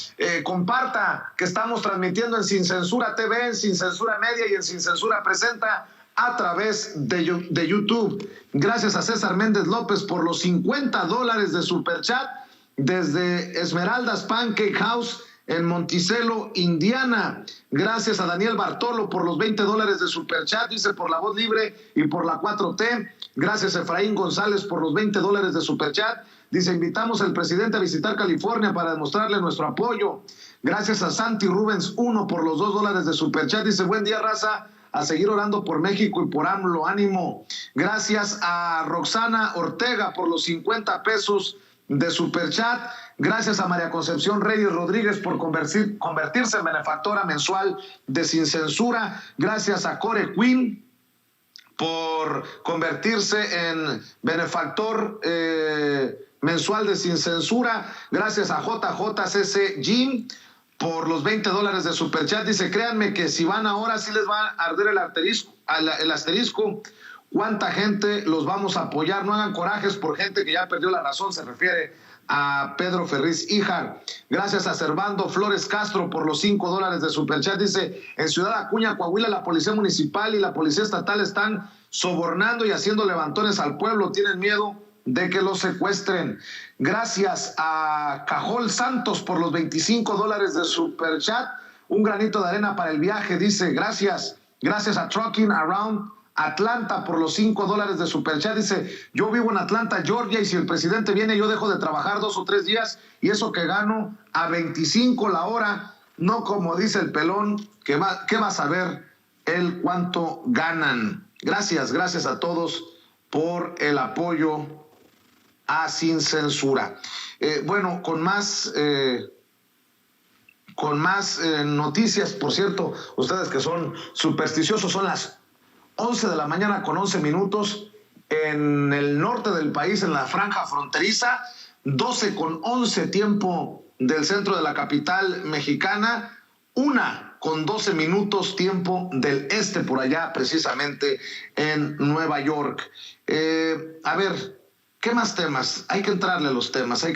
Comparta que estamos transmitiendo en Sin Censura TV, en Sin Censura Media y en Sin Censura Presenta a través de YouTube. Gracias a César Méndez López por los $50 de Superchat desde Esmeraldas Pancake House en Monticello, Indiana. Gracias a Daniel Bartolo por los $20 de Superchat, dice, por la voz libre y por la 4T. Gracias a Efraín González por los $20 de Superchat. Dice, invitamos al presidente a visitar California para demostrarle nuestro apoyo. Gracias a Santi Rubens 1 por los $2 de Superchat. Dice, buen día, raza, a seguir orando por México y por AMLO, ánimo. Gracias a Roxana Ortega por los $50 de Superchat. Gracias a María Concepción Reyes Rodríguez por convertirse en benefactora mensual de Sin Censura. Gracias a Core Queen por convertirse en benefactor mensual de Sin Censura. Gracias a JJCC Jim por los $20 de Superchat. Dice, créanme que si van ahora sí les va a arder el asterisco. ¿Cuánta gente los vamos a apoyar? No hagan corajes por gente que ya perdió la razón, se refiere a Pedro Ferriz Híjar. Gracias a Servando Flores Castro por los $5 de Superchat. Dice, en Ciudad Acuña, Coahuila, la Policía Municipal y la Policía Estatal están sobornando y haciendo levantones al pueblo. Tienen miedo de que los secuestren. Gracias a Cajol Santos por los $25 de Superchat. Un granito de arena para el viaje, dice, gracias. Gracias a Trucking Around Atlanta por los $5 de Superchat. Dice, yo vivo en Atlanta, Georgia, y si el presidente viene yo dejo de trabajar 2 o 3 días y eso que gano a 25 la hora, no como dice el pelón, que va a saber él cuánto ganan. Gracias a todos por el apoyo a Sin Censura. Bueno, con más noticias, por cierto, ustedes que son supersticiosos, son las 11 de la mañana con 11 minutos en el norte del país, en la franja fronteriza, 12 con 11 tiempo del centro de la capital mexicana, 1 con 12 minutos tiempo del este, por allá precisamente en Nueva York. A ver, ¿qué más temas? Hay que entrarle a los temas.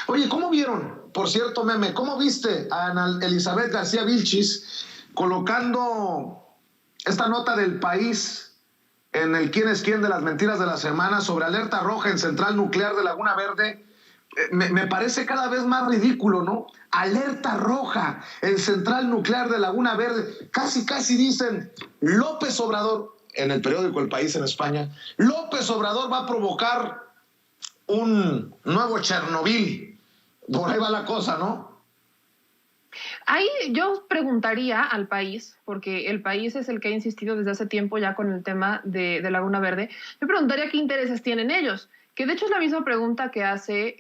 Oye, ¿cómo vieron? Por cierto, Meme, ¿cómo viste a Ana Elizabeth García Vilchis colocando esta nota del País en el quién es quién de las mentiras de la semana sobre alerta roja en central nuclear de Laguna Verde? Me parece cada vez más ridículo, ¿no? Alerta roja en central nuclear de Laguna Verde. Casi dicen, López Obrador, en el periódico El País en España, López Obrador va a provocar un nuevo Chernobyl. Por ahí va la cosa, ¿no? Ahí yo preguntaría al País, porque el País es el que ha insistido desde hace tiempo ya con el tema de Laguna Verde. Yo preguntaría qué intereses tienen ellos, que de hecho es la misma pregunta que hace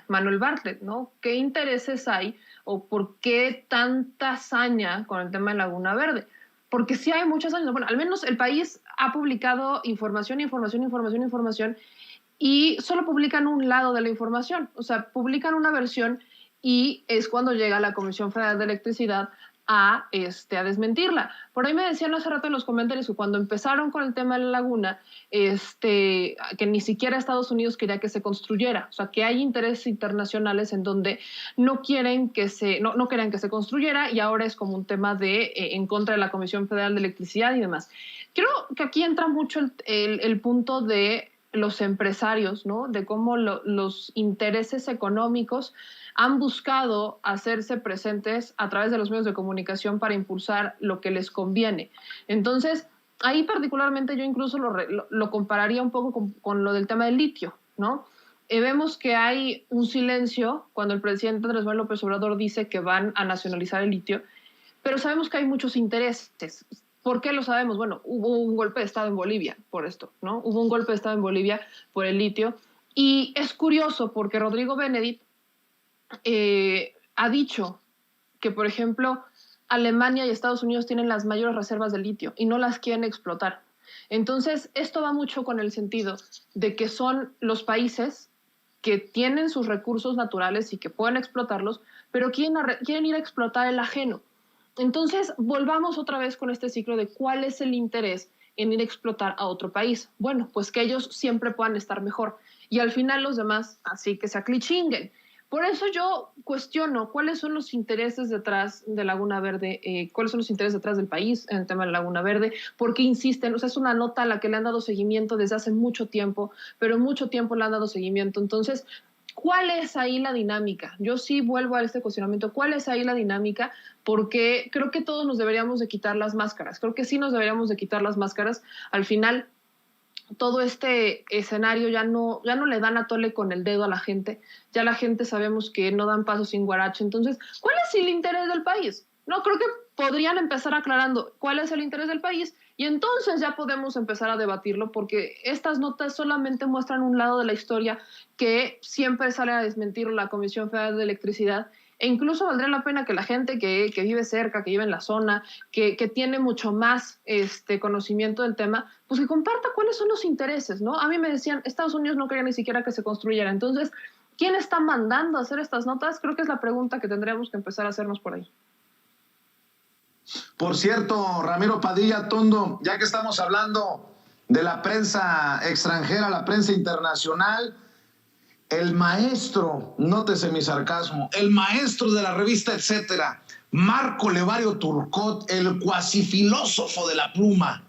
Manuel Bartlett, ¿no? ¿Qué intereses hay o por qué tanta hazaña con el tema de Laguna Verde? Porque sí hay muchas hazañas. Bueno, al menos el País ha publicado información y solo publican un lado de la información, o sea, publican una versión y es cuando llega la Comisión Federal de Electricidad a desmentirla. Por ahí me decían hace rato en los comentarios que cuando empezaron con el tema de la laguna, que ni siquiera Estados Unidos quería que se construyera, o sea, que hay intereses internacionales en donde no querían que se construyera y ahora es como un tema en contra de la Comisión Federal de Electricidad y demás. Creo que aquí entra mucho el punto de los empresarios, ¿no? De cómo los intereses económicos han buscado hacerse presentes a través de los medios de comunicación para impulsar lo que les conviene. Entonces, ahí particularmente yo incluso lo compararía un poco con lo del tema del litio, ¿no? Vemos que hay un silencio cuando el presidente Andrés Manuel López Obrador dice que van a nacionalizar el litio, pero sabemos que hay muchos intereses. ¿Por qué lo sabemos? Bueno, hubo un golpe de Estado en Bolivia por esto, ¿no? Hubo un golpe de Estado en Bolivia por el litio y es curioso porque Rodrigo Benedit ha dicho que, por ejemplo, Alemania y Estados Unidos tienen las mayores reservas de litio y no las quieren explotar. Entonces, esto va mucho con el sentido de que son los países que tienen sus recursos naturales y que pueden explotarlos, pero quieren ir a explotar el ajeno. Entonces, volvamos otra vez con este ciclo de cuál es el interés en ir a explotar a otro país. Bueno, pues que ellos siempre puedan estar mejor. Y al final los demás, así que se aclichinguen. Por eso yo cuestiono cuáles son los intereses detrás de Laguna Verde, cuáles son los intereses detrás del país en el tema de Laguna Verde, porque insisten, o sea, es una nota a la que le han dado seguimiento desde hace mucho tiempo, pero mucho tiempo le han dado seguimiento. Entonces, ¿cuál es ahí la dinámica? Yo sí vuelvo a este cuestionamiento, ¿cuál es ahí la dinámica? Porque creo que todos nos deberíamos de quitar las máscaras, creo que sí nos deberíamos de quitar las máscaras. Al final, todo este escenario ya no le dan a tole con el dedo a la gente, ya la gente sabemos que no dan paso sin guarache. Entonces, ¿cuál es el interés del país? No, creo que podrían empezar aclarando cuál es el interés del país y entonces ya podemos empezar a debatirlo, porque estas notas solamente muestran un lado de la historia que siempre sale a desmentir la Comisión Federal de Electricidad. E incluso valdría la pena que la gente que vive cerca, que vive en la zona, que tiene mucho más conocimiento del tema, pues que comparta cuáles son los intereses, ¿no? A mí me decían, Estados Unidos no quería ni siquiera que se construyera. Entonces, ¿quién está mandando a hacer estas notas? Creo que es la pregunta que tendríamos que empezar a hacernos por ahí. Por cierto, Ramiro Padilla Tondo, ya que estamos hablando de la prensa extranjera, la prensa internacional, el maestro, nótese mi sarcasmo, el maestro de la revista Etcétera, Marco Levario Turcot, el cuasifilósofo de la pluma,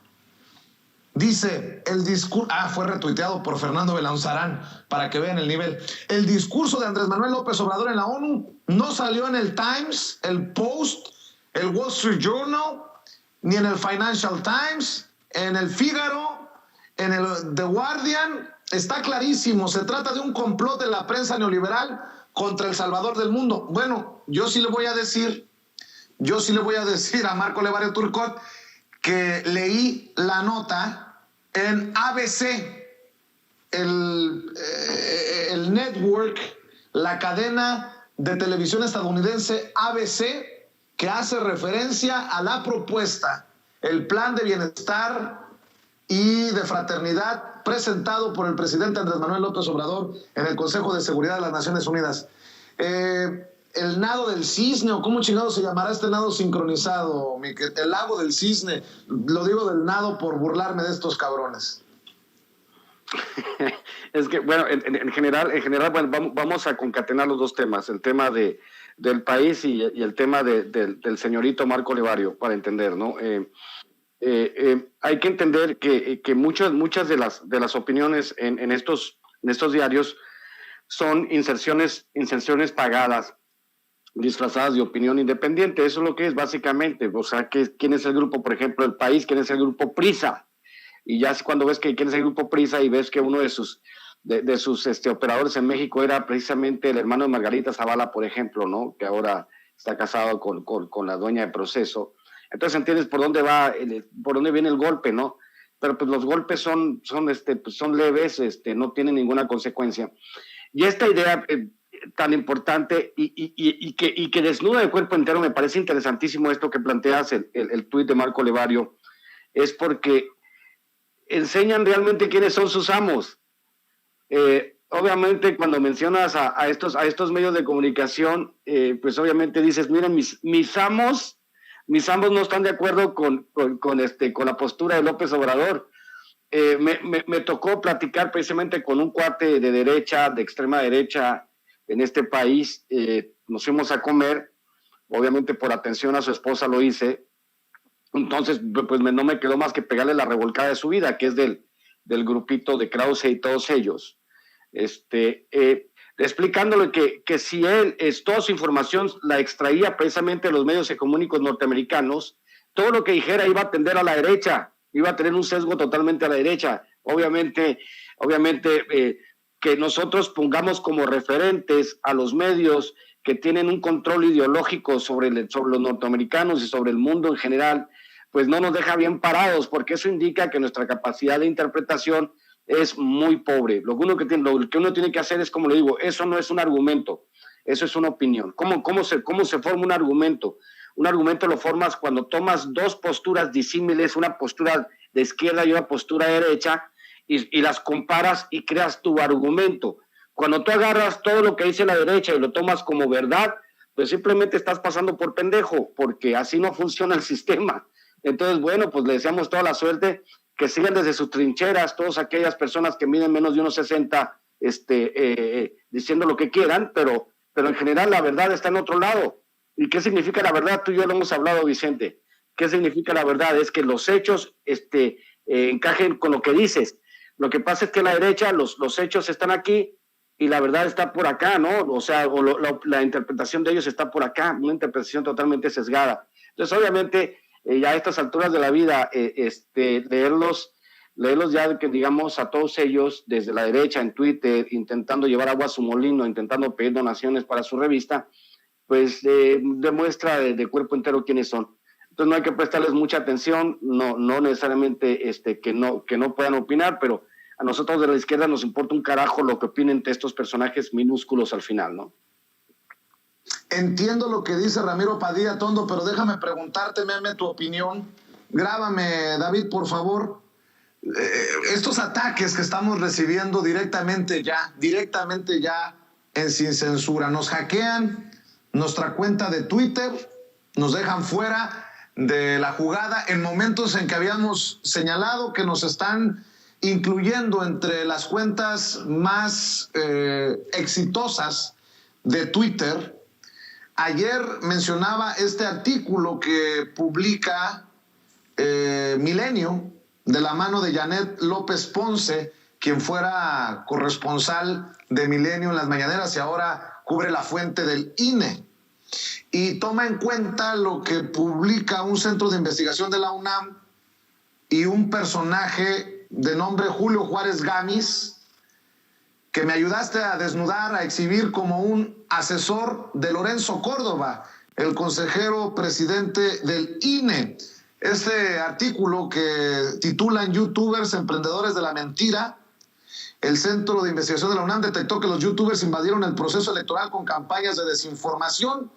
dice, el discurso, fue retuiteado por Fernando Belanzarán, para que vean el nivel. El discurso de Andrés Manuel López Obrador en la ONU no salió en el Times, el Post, el Wall Street Journal, ni en el Financial Times, en el Figaro, en el The Guardian. Está clarísimo, se trata de un complot de la prensa neoliberal contra el salvador del mundo. Bueno, yo sí le voy a decir a Marco Levario Turcot que leí la nota en ABC, el network, la cadena de televisión estadounidense ABC, que hace referencia a la propuesta, el plan de bienestar y de fraternidad presentado por el presidente Andrés Manuel López Obrador en el Consejo de Seguridad de las Naciones Unidas. El nado del cisne, o cómo chingado se llamará este nado sincronizado, el lago del cisne, lo digo del nado por burlarme de estos cabrones. Es que, bueno, en general bueno, vamos a concatenar los dos temas, el tema del país y el tema del señorito Marco Levario, para entender, ¿no? Hay que entender que muchas de las opiniones en estos diarios son inserciones pagadas, disfrazadas de opinión independiente. Eso es lo que es básicamente. O sea, ¿quién es el grupo, por ejemplo, El País? ¿Quién es el grupo Prisa? Y ya cuando ves quién es el grupo Prisa y ves que uno de sus operadores en México era precisamente el hermano de Margarita Zavala, por ejemplo, ¿no? Que ahora está casado con la dueña de Proceso. Entonces entiendes por dónde viene el golpe, ¿no? Pero pues los golpes son leves, no tienen ninguna consecuencia. Y esta idea tan importante y que desnuda el cuerpo entero, me parece interesantísimo esto que planteas, el tuit de Marco Levario, es porque enseñan realmente quiénes son sus amos. Obviamente cuando mencionas a estos medios de comunicación, pues obviamente dices, miren, mis amos no están de acuerdo con la postura de López Obrador. Me tocó platicar precisamente con un cuate de derecha, de extrema derecha en este país. Nos fuimos a comer, obviamente por atención a su esposa lo hice. Entonces, pues no me quedó más que pegarle la revolcada de su vida, que es del grupito de Krause y todos ellos. Explicándole que si él toda su información la extraía precisamente de los medios hegemónicos norteamericanos, todo lo que dijera iba a tender a la derecha, iba a tener un sesgo totalmente a la derecha. Obviamente que nosotros pongamos como referentes a los medios que tienen un control ideológico sobre los norteamericanos y sobre el mundo en general, pues no nos deja bien parados, porque eso indica que nuestra capacidad de interpretación es muy pobre. Lo que uno tiene que hacer es, como le digo, eso no es un argumento, eso es una opinión. ¿Cómo se forma un argumento? un argumento lo formas cuando tomas dos posturas disímiles, una postura de izquierda y una postura de derecha, y las comparas y creas tu argumento. Cuando tú agarras todo lo que dice la derecha y lo tomas como verdad, pues simplemente estás pasando por pendejo, porque así no funciona el sistema. Entonces, bueno, pues le deseamos toda la suerte, que sigan desde sus trincheras, todas aquellas personas que miden menos de 1.60, diciendo lo que quieran, pero en general la verdad está en otro lado. ¿Y qué significa la verdad? Tú y yo lo hemos hablado, Vicente. ¿Qué significa la verdad? Es que los hechos encajen con lo que dices. Lo que pasa es que la derecha, los hechos están aquí y la verdad está por acá, ¿no? O sea, la interpretación de ellos está por acá, una interpretación totalmente sesgada. Entonces, obviamente, ya a estas alturas de la vida, leerlos ya, que digamos, a todos ellos, desde la derecha, en Twitter, intentando llevar agua a su molino, intentando pedir donaciones para su revista, pues demuestra de cuerpo entero quiénes son. Entonces no hay que prestarles mucha atención, no necesariamente que no puedan opinar, pero a nosotros de la izquierda nos importa un carajo lo que opinen de estos personajes minúsculos al final, ¿no? Entiendo lo que dice Ramiro Padilla Tondo, pero déjame preguntarte, Meme, tu opinión. Grábame, David, por favor. Estos ataques que estamos recibiendo directamente ya en Sin Censura, nos hackean nuestra cuenta de Twitter, nos dejan fuera de la jugada en momentos en que habíamos señalado que nos están incluyendo entre las cuentas más exitosas de Twitter. Ayer mencionaba este artículo que publica Milenio de la mano de Janet López Ponce, quien fuera corresponsal de Milenio en las mañaneras y ahora cubre la fuente del INE. Y toma en cuenta lo que publica un centro de investigación de la UNAM y un personaje de nombre Julio Juárez Gámez, que me ayudaste a desnudar, a exhibir como un asesor de Lorenzo Córdoba, el consejero presidente del INE. Este artículo que titulan YouTubers Emprendedores de la Mentira, el Centro de Investigación de la UNAM detectó que los YouTubers invadieron el proceso electoral con campañas de desinformación.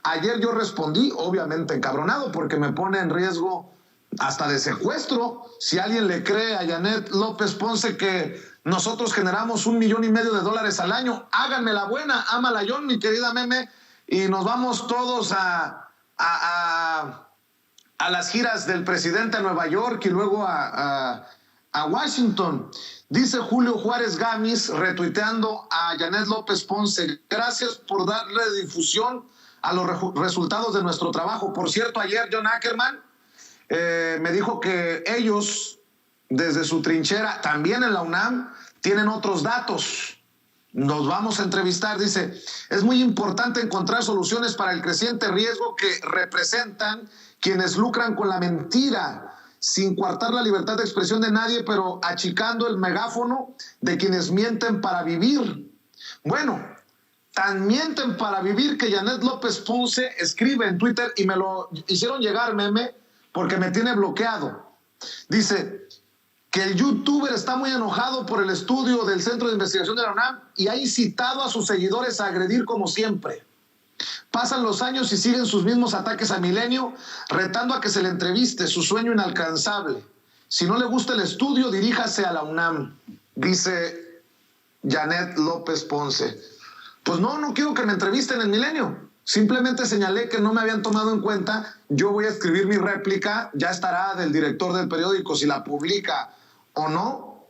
Ayer yo respondí, obviamente encabronado, porque me pone en riesgo hasta de secuestro. Si alguien le cree a Janet López Ponce que nosotros generamos $1,5 millones al año, háganme la buena, ámala John, mi querida Meme, y nos vamos todos a las giras del presidente a Nueva York y luego a Washington. Dice Julio Juárez Gámez, retuiteando a Janet López Ponce: gracias por darle difusión a los resultados de nuestro trabajo. Por cierto, ayer John Ackerman me dijo que ellos, desde su trinchera, también en la UNAM, tienen otros datos. Nos vamos a entrevistar. Dice: es muy importante encontrar soluciones para el creciente riesgo que representan quienes lucran con la mentira, sin coartar la libertad de expresión de nadie, pero achicando el megáfono de quienes mienten para vivir. Bueno, tan mienten para vivir que Janet López Ponce escribe en Twitter, y me lo hicieron llegar, Meme, porque me tiene bloqueado. Dice que el youtuber está muy enojado por el estudio del Centro de Investigación de la UNAM y ha incitado a sus seguidores a agredir como siempre. Pasan los años y siguen sus mismos ataques a Milenio, retando a que se le entreviste, su sueño inalcanzable. Si no le gusta el estudio, diríjase a la UNAM, dice Janet López Ponce. Pues no quiero que me entrevisten en Milenio. Simplemente señalé que no me habían tomado en cuenta. Yo voy a escribir mi réplica, ya estará del director del periódico si la publica o no,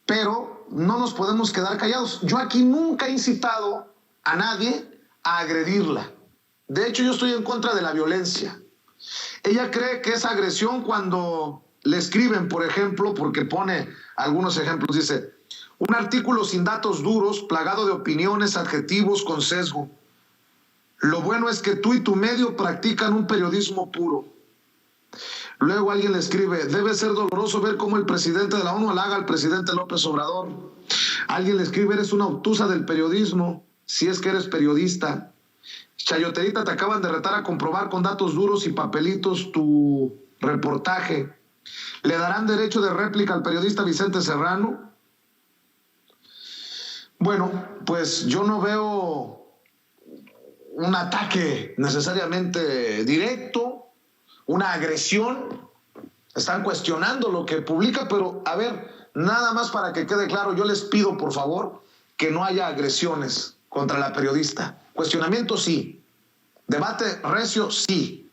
pero no nos podemos quedar callados. Yo aquí nunca he incitado a nadie a agredirla. De hecho, yo estoy en contra de la violencia. Ella cree que es agresión cuando le escriben, por ejemplo, porque pone algunos ejemplos, dice: un artículo sin datos duros, plagado de opiniones, adjetivos con sesgo. Lo bueno es que tú y tu medio practican un periodismo puro. Luego alguien le escribe: debe ser doloroso ver cómo el presidente de la ONU halaga al presidente López Obrador. Alguien le escribe: eres una obtusa del periodismo, si es que eres periodista. Chayoterita, te acaban de retar a comprobar con datos duros y papelitos tu reportaje. ¿Le darán derecho de réplica al periodista Vicente Serrano? Bueno, pues yo no veo un ataque necesariamente directo, una agresión. Están cuestionando lo que publica, pero a ver, nada más para que quede claro, yo les pido por favor que no haya agresiones contra la periodista. Cuestionamiento sí, debate recio sí,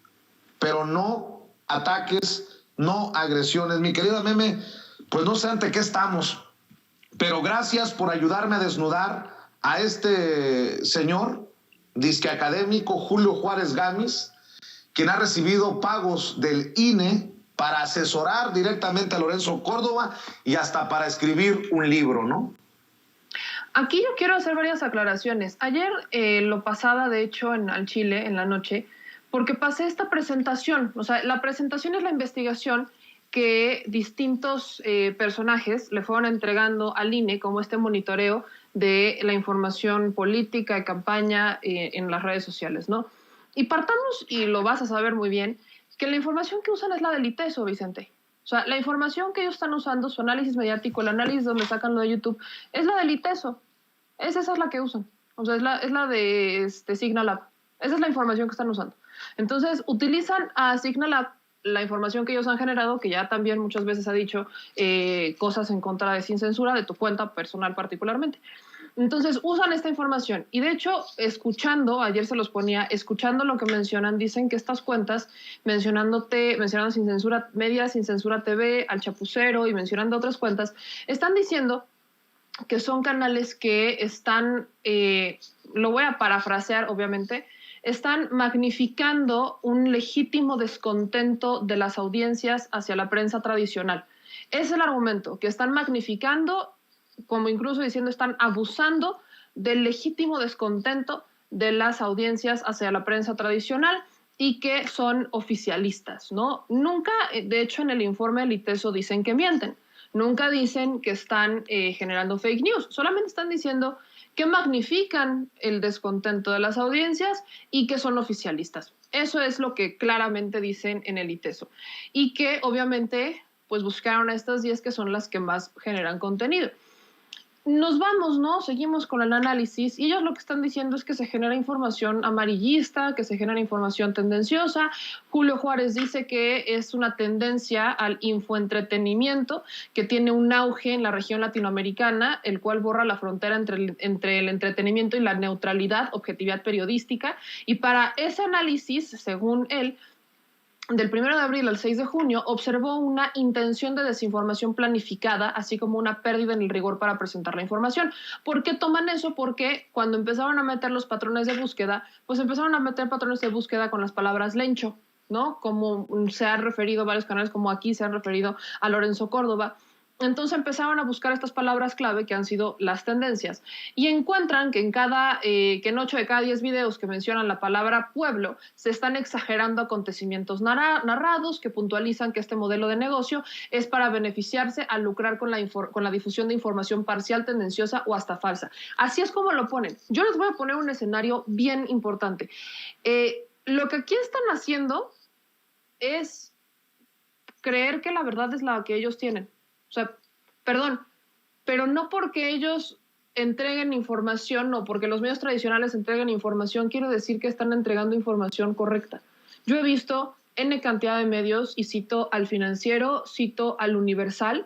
pero no ataques, no agresiones. Mi querida Meme, pues no sé ante qué estamos, pero gracias por ayudarme a desnudar a este señor, disque académico Julio Juárez Gámez, quien ha recibido pagos del INE para asesorar directamente a Lorenzo Córdoba y hasta para escribir un libro, ¿no? Aquí yo quiero hacer varias aclaraciones. Ayer lo pasaba, de hecho, al Chile, en la noche, porque pasé esta presentación. O sea, la presentación es la investigación que distintos personajes le fueron entregando al INE como este monitoreo de la información política de campaña en las redes sociales, ¿no? Y partamos, y lo vas a saber muy bien, que la información que usan es la del ITESO, Vicente. O sea, la información que ellos están usando, su análisis mediático, el análisis donde sacan lo de YouTube, es la del ITESO. Esa es la que usan. O sea, es la de Signalab. Esa es la información que están usando. Entonces, utilizan a Signalab, la información que ellos han generado, que ya también muchas veces ha dicho cosas en contra de Sin Censura, de tu cuenta personal particularmente. Entonces usan esta información y de hecho ayer se los ponía, escuchando lo que mencionan, dicen que estas cuentas, mencionando Sin Censura Media, Sin Censura TV, Al Chapucero y mencionando otras cuentas, están diciendo que son canales que están, lo voy a parafrasear obviamente, están magnificando un legítimo descontento de las audiencias hacia la prensa tradicional. Es el argumento, que están magnificando, como incluso diciendo están abusando del legítimo descontento de las audiencias hacia la prensa tradicional y que son oficialistas, ¿no? Nunca, de hecho, en el informe del ITESO dicen que mienten, nunca dicen que están generando fake news, solamente están diciendo que magnifican el descontento de las audiencias y que son oficialistas. Eso es lo que claramente dicen en el ITESO. Y que, obviamente, pues buscaron a estas 10 que son las que más generan contenido. Nos vamos, ¿no? Seguimos con el análisis y ellos lo que están diciendo es que se genera información amarillista, que se genera información tendenciosa. Julio Juárez dice que es una tendencia al infoentretenimiento que tiene un auge en la región latinoamericana, el cual borra la frontera entre el entretenimiento y la neutralidad, objetividad periodística. Y para ese análisis, según él, del 1 de abril al 6 de junio, observó una intención de desinformación planificada, así como una pérdida en el rigor para presentar la información. ¿Por qué toman eso? Porque cuando empezaron a meter los patrones de búsqueda, pues empezaron a meter patrones de búsqueda con las palabras lencho, ¿no? Como se han referido varios canales, como aquí se han referido a Lorenzo Córdoba. Entonces empezaron a buscar estas palabras clave que han sido las tendencias y encuentran que en 8 de cada 10 videos que mencionan la palabra pueblo se están exagerando acontecimientos narrados que puntualizan que este modelo de negocio es para beneficiarse al lucrar con la difusión de información parcial, tendenciosa o hasta falsa. Así es como lo ponen. Yo les voy a poner un escenario bien importante. Lo que aquí están haciendo es creer que la verdad es la que ellos tienen. O sea, perdón, pero no porque ellos entreguen información o porque los medios tradicionales entreguen información, quiero decir que están entregando información correcta. Yo he visto N cantidad de medios y cito al Financiero, cito al Universal,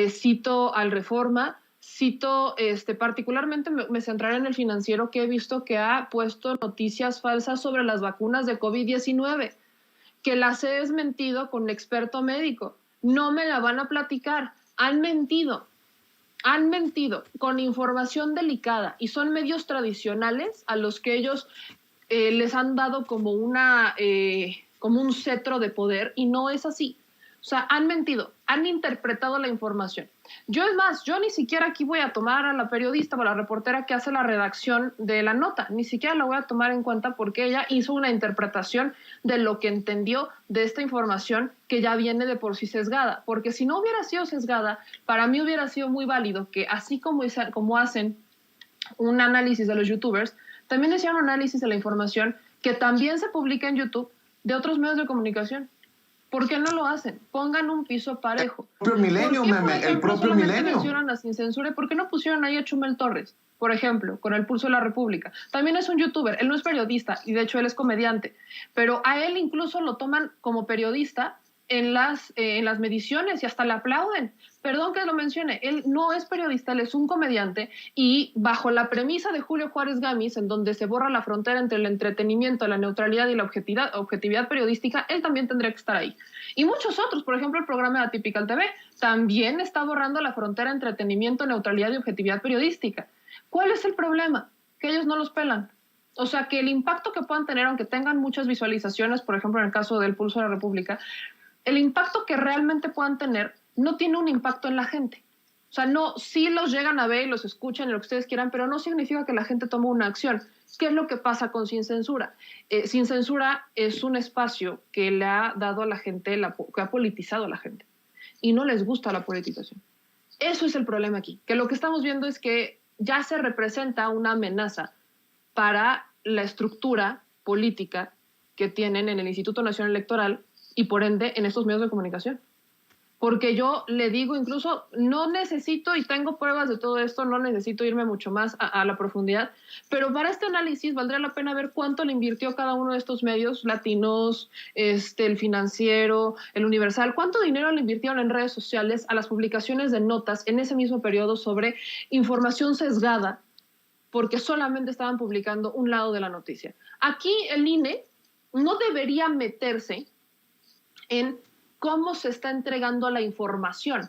cito al Reforma, cito particularmente me centraré en el Financiero, que he visto que ha puesto noticias falsas sobre las vacunas de COVID-19, que las he desmentido con un experto médico. No me la van a platicar. Han mentido con información delicada y son medios tradicionales a los que ellos les han dado como un cetro de poder y no es así. O sea, han mentido, han interpretado la información. Yo ni siquiera aquí voy a tomar a la periodista o a la reportera que hace la redacción de la nota, ni siquiera la voy a tomar en cuenta porque ella hizo una interpretación de lo que entendió de esta información que ya viene de por sí sesgada, porque si no hubiera sido sesgada, para mí hubiera sido muy válido que así como hacen un análisis de los youtubers, también hicieran un análisis de la información que también se publica en YouTube de otros medios de comunicación. ¿Por qué no lo hacen? Pongan un piso parejo. El propio Milenio, ¿Por qué, el propio Milenio. Mencionan a Sin Censura? ¿Por qué no pusieron ahí a Chumel Torres? por ejemplo, con El Pulso de la República. También es un youtuber, él no es periodista y de hecho él es comediante, pero a él incluso lo toman como periodista en las mediciones y hasta le aplauden. Perdón que lo mencione, él no es periodista, él es un comediante y bajo la premisa de Julio Juárez Gámez, en donde se borra la frontera entre el entretenimiento, la neutralidad y la objetividad periodística, él también tendría que estar ahí. Y muchos otros, por ejemplo, el programa de Atypical TV también está borrando la frontera entre entretenimiento, neutralidad y objetividad periodística. ¿Cuál es el problema? Que ellos no los pelan. O sea, que el impacto que puedan tener, aunque tengan muchas visualizaciones, por ejemplo, en el caso del Pulso de la República, el impacto que realmente puedan tener no tiene un impacto en la gente. O sea, no, sí los llegan a ver y los escuchan y lo que ustedes quieran, pero no significa que la gente tome una acción. ¿Qué es lo que pasa con Sin Censura? Sin Censura es un espacio que le ha dado a la gente, que ha politizado a la gente. Y no les gusta la politización. Eso es el problema aquí. Que lo que estamos viendo es que ya se representa una amenaza para la estructura política que tienen en el Instituto Nacional Electoral y por ende en estos medios de comunicación. Porque yo le digo incluso, no necesito, y tengo pruebas de todo esto, no necesito irme mucho más a la profundidad, pero para este análisis valdría la pena ver cuánto le invirtió cada uno de estos medios latinos, el Financiero, el Universal, cuánto dinero le invirtieron en redes sociales a las publicaciones de notas en ese mismo periodo sobre información sesgada, porque solamente estaban publicando un lado de la noticia. Aquí el INE no debería meterse en cómo se está entregando la información,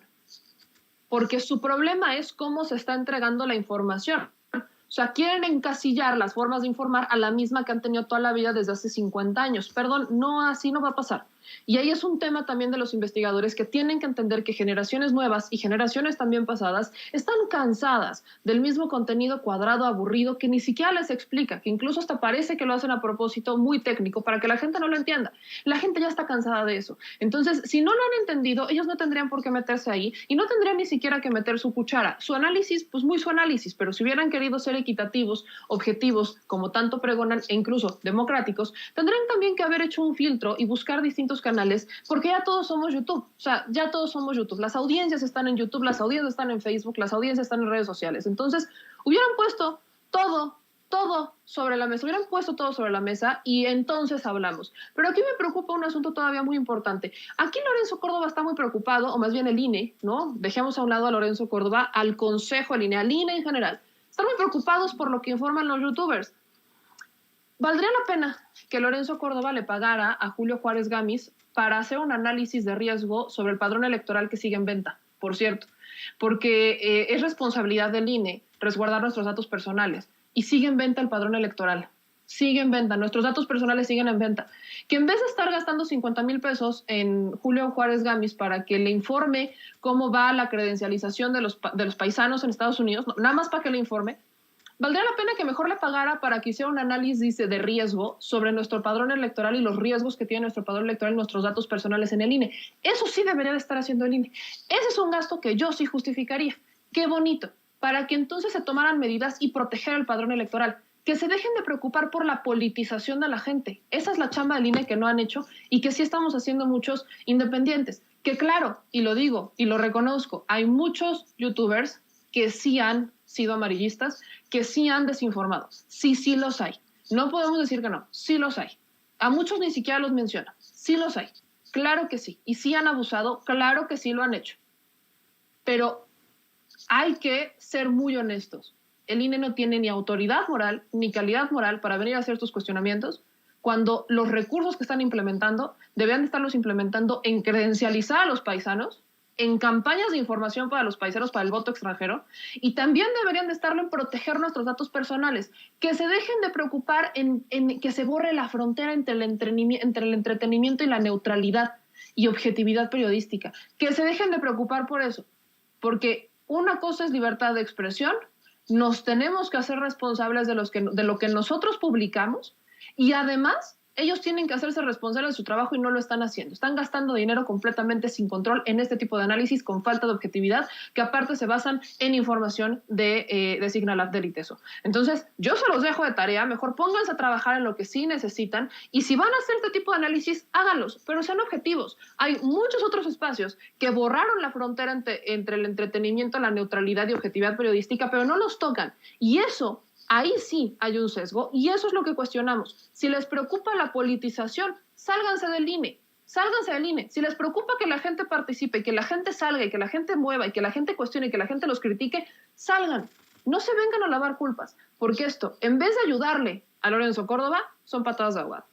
porque su problema es cómo se está entregando la información. O sea, quieren encasillar las formas de informar a la misma que han tenido toda la vida desde hace 50 años. Perdón, no, así no va a pasar. Y ahí es un tema también de los investigadores que tienen que entender que generaciones nuevas y generaciones también pasadas están cansadas del mismo contenido cuadrado, aburrido, que ni siquiera les explica, que incluso hasta parece que lo hacen a propósito, muy técnico, para que la gente no lo entienda. La gente ya está cansada de eso. Entonces, si no lo han entendido, ellos no tendrían por qué meterse ahí y no tendrían ni siquiera que meter su cuchara. Su análisis, pues muy su análisis, pero si hubieran querido ser equitativos, objetivos, como tanto pregonan, e incluso democráticos, tendrían también que haber hecho un filtro y buscar distintos canales, porque ya todos somos YouTube. O sea, ya todos somos YouTube. Las audiencias están en YouTube, las audiencias están en Facebook, las audiencias están en redes sociales. Entonces, hubieran puesto todo sobre la mesa, hubieran puesto todo sobre la mesa y entonces hablamos. Pero aquí me preocupa un asunto todavía muy importante. Aquí Lorenzo Córdoba está muy preocupado, o más bien el INE, ¿no? Dejemos a un lado a Lorenzo Córdoba, al Consejo, al INE en general. Están muy preocupados por lo que informan los youtubers. ¿Valdría la pena que Lorenzo Córdoba le pagara a Julio Juárez Gámez para hacer un análisis de riesgo sobre el padrón electoral que sigue en venta, por cierto? Porque es responsabilidad del INE resguardar nuestros datos personales y sigue en venta el padrón electoral. Sigue en venta, nuestros datos personales siguen en venta. Que en vez de estar gastando 50,000 pesos en Julio Juárez Gámez para que le informe cómo va la credencialización de los paisanos en Estados Unidos, no, nada más para que le informe, valdría la pena que mejor le pagara para que hiciera un análisis de riesgo sobre nuestro padrón electoral y los riesgos que tiene nuestro padrón electoral y nuestros datos personales en el INE. Eso sí debería de estar haciendo el INE. Ese es un gasto que yo sí justificaría. Qué bonito. Para que entonces se tomaran medidas y proteger el padrón electoral. Que se dejen de preocupar por la politización de la gente. Esa es la chamba del INE que no han hecho y que sí estamos haciendo muchos independientes. Que claro, y lo digo y lo reconozco, hay muchos youtubers que sí han sido amarillistas, que sí han desinformado. Sí los hay. No podemos decir que no, sí los hay. A muchos ni siquiera los menciona. Sí los hay. Claro que sí. Y sí han abusado, claro que sí lo han hecho. Pero hay que ser muy honestos. El INE no tiene ni autoridad moral, ni calidad moral para venir a hacer estos cuestionamientos, cuando los recursos que están implementando deberían estarlos implementando en credencializar a los paisanos, en campañas de información para los paisanos para el voto extranjero, y también deberían de estarlo en proteger nuestros datos personales, que se dejen de preocupar en que se borre la frontera entre el entretenimiento y la neutralidad y objetividad periodística, que se dejen de preocupar por eso, porque una cosa es libertad de expresión, nos tenemos que hacer responsables de lo que nosotros publicamos y además Ellos tienen que hacerse responsables de su trabajo y no lo están haciendo. Están gastando dinero completamente sin control en este tipo de análisis con falta de objetividad, que aparte se basan en información de Signalab del ITESO. Entonces, yo se los dejo de tarea, mejor pónganse a trabajar en lo que sí necesitan y si van a hacer este tipo de análisis, háganlos, pero sean objetivos. Hay muchos otros espacios que borraron la frontera entre el entretenimiento, la neutralidad y objetividad periodística, pero no los tocan. Y eso, ahí sí hay un sesgo y eso es lo que cuestionamos. Si les preocupa la politización, sálganse del INE. Sálganse del INE. Si les preocupa que la gente participe, que la gente salga y que la gente mueva y que la gente cuestione y que la gente los critique, salgan. No se vengan a lavar culpas, porque esto, en vez de ayudarle a Lorenzo Córdoba, son patadas de ahogado.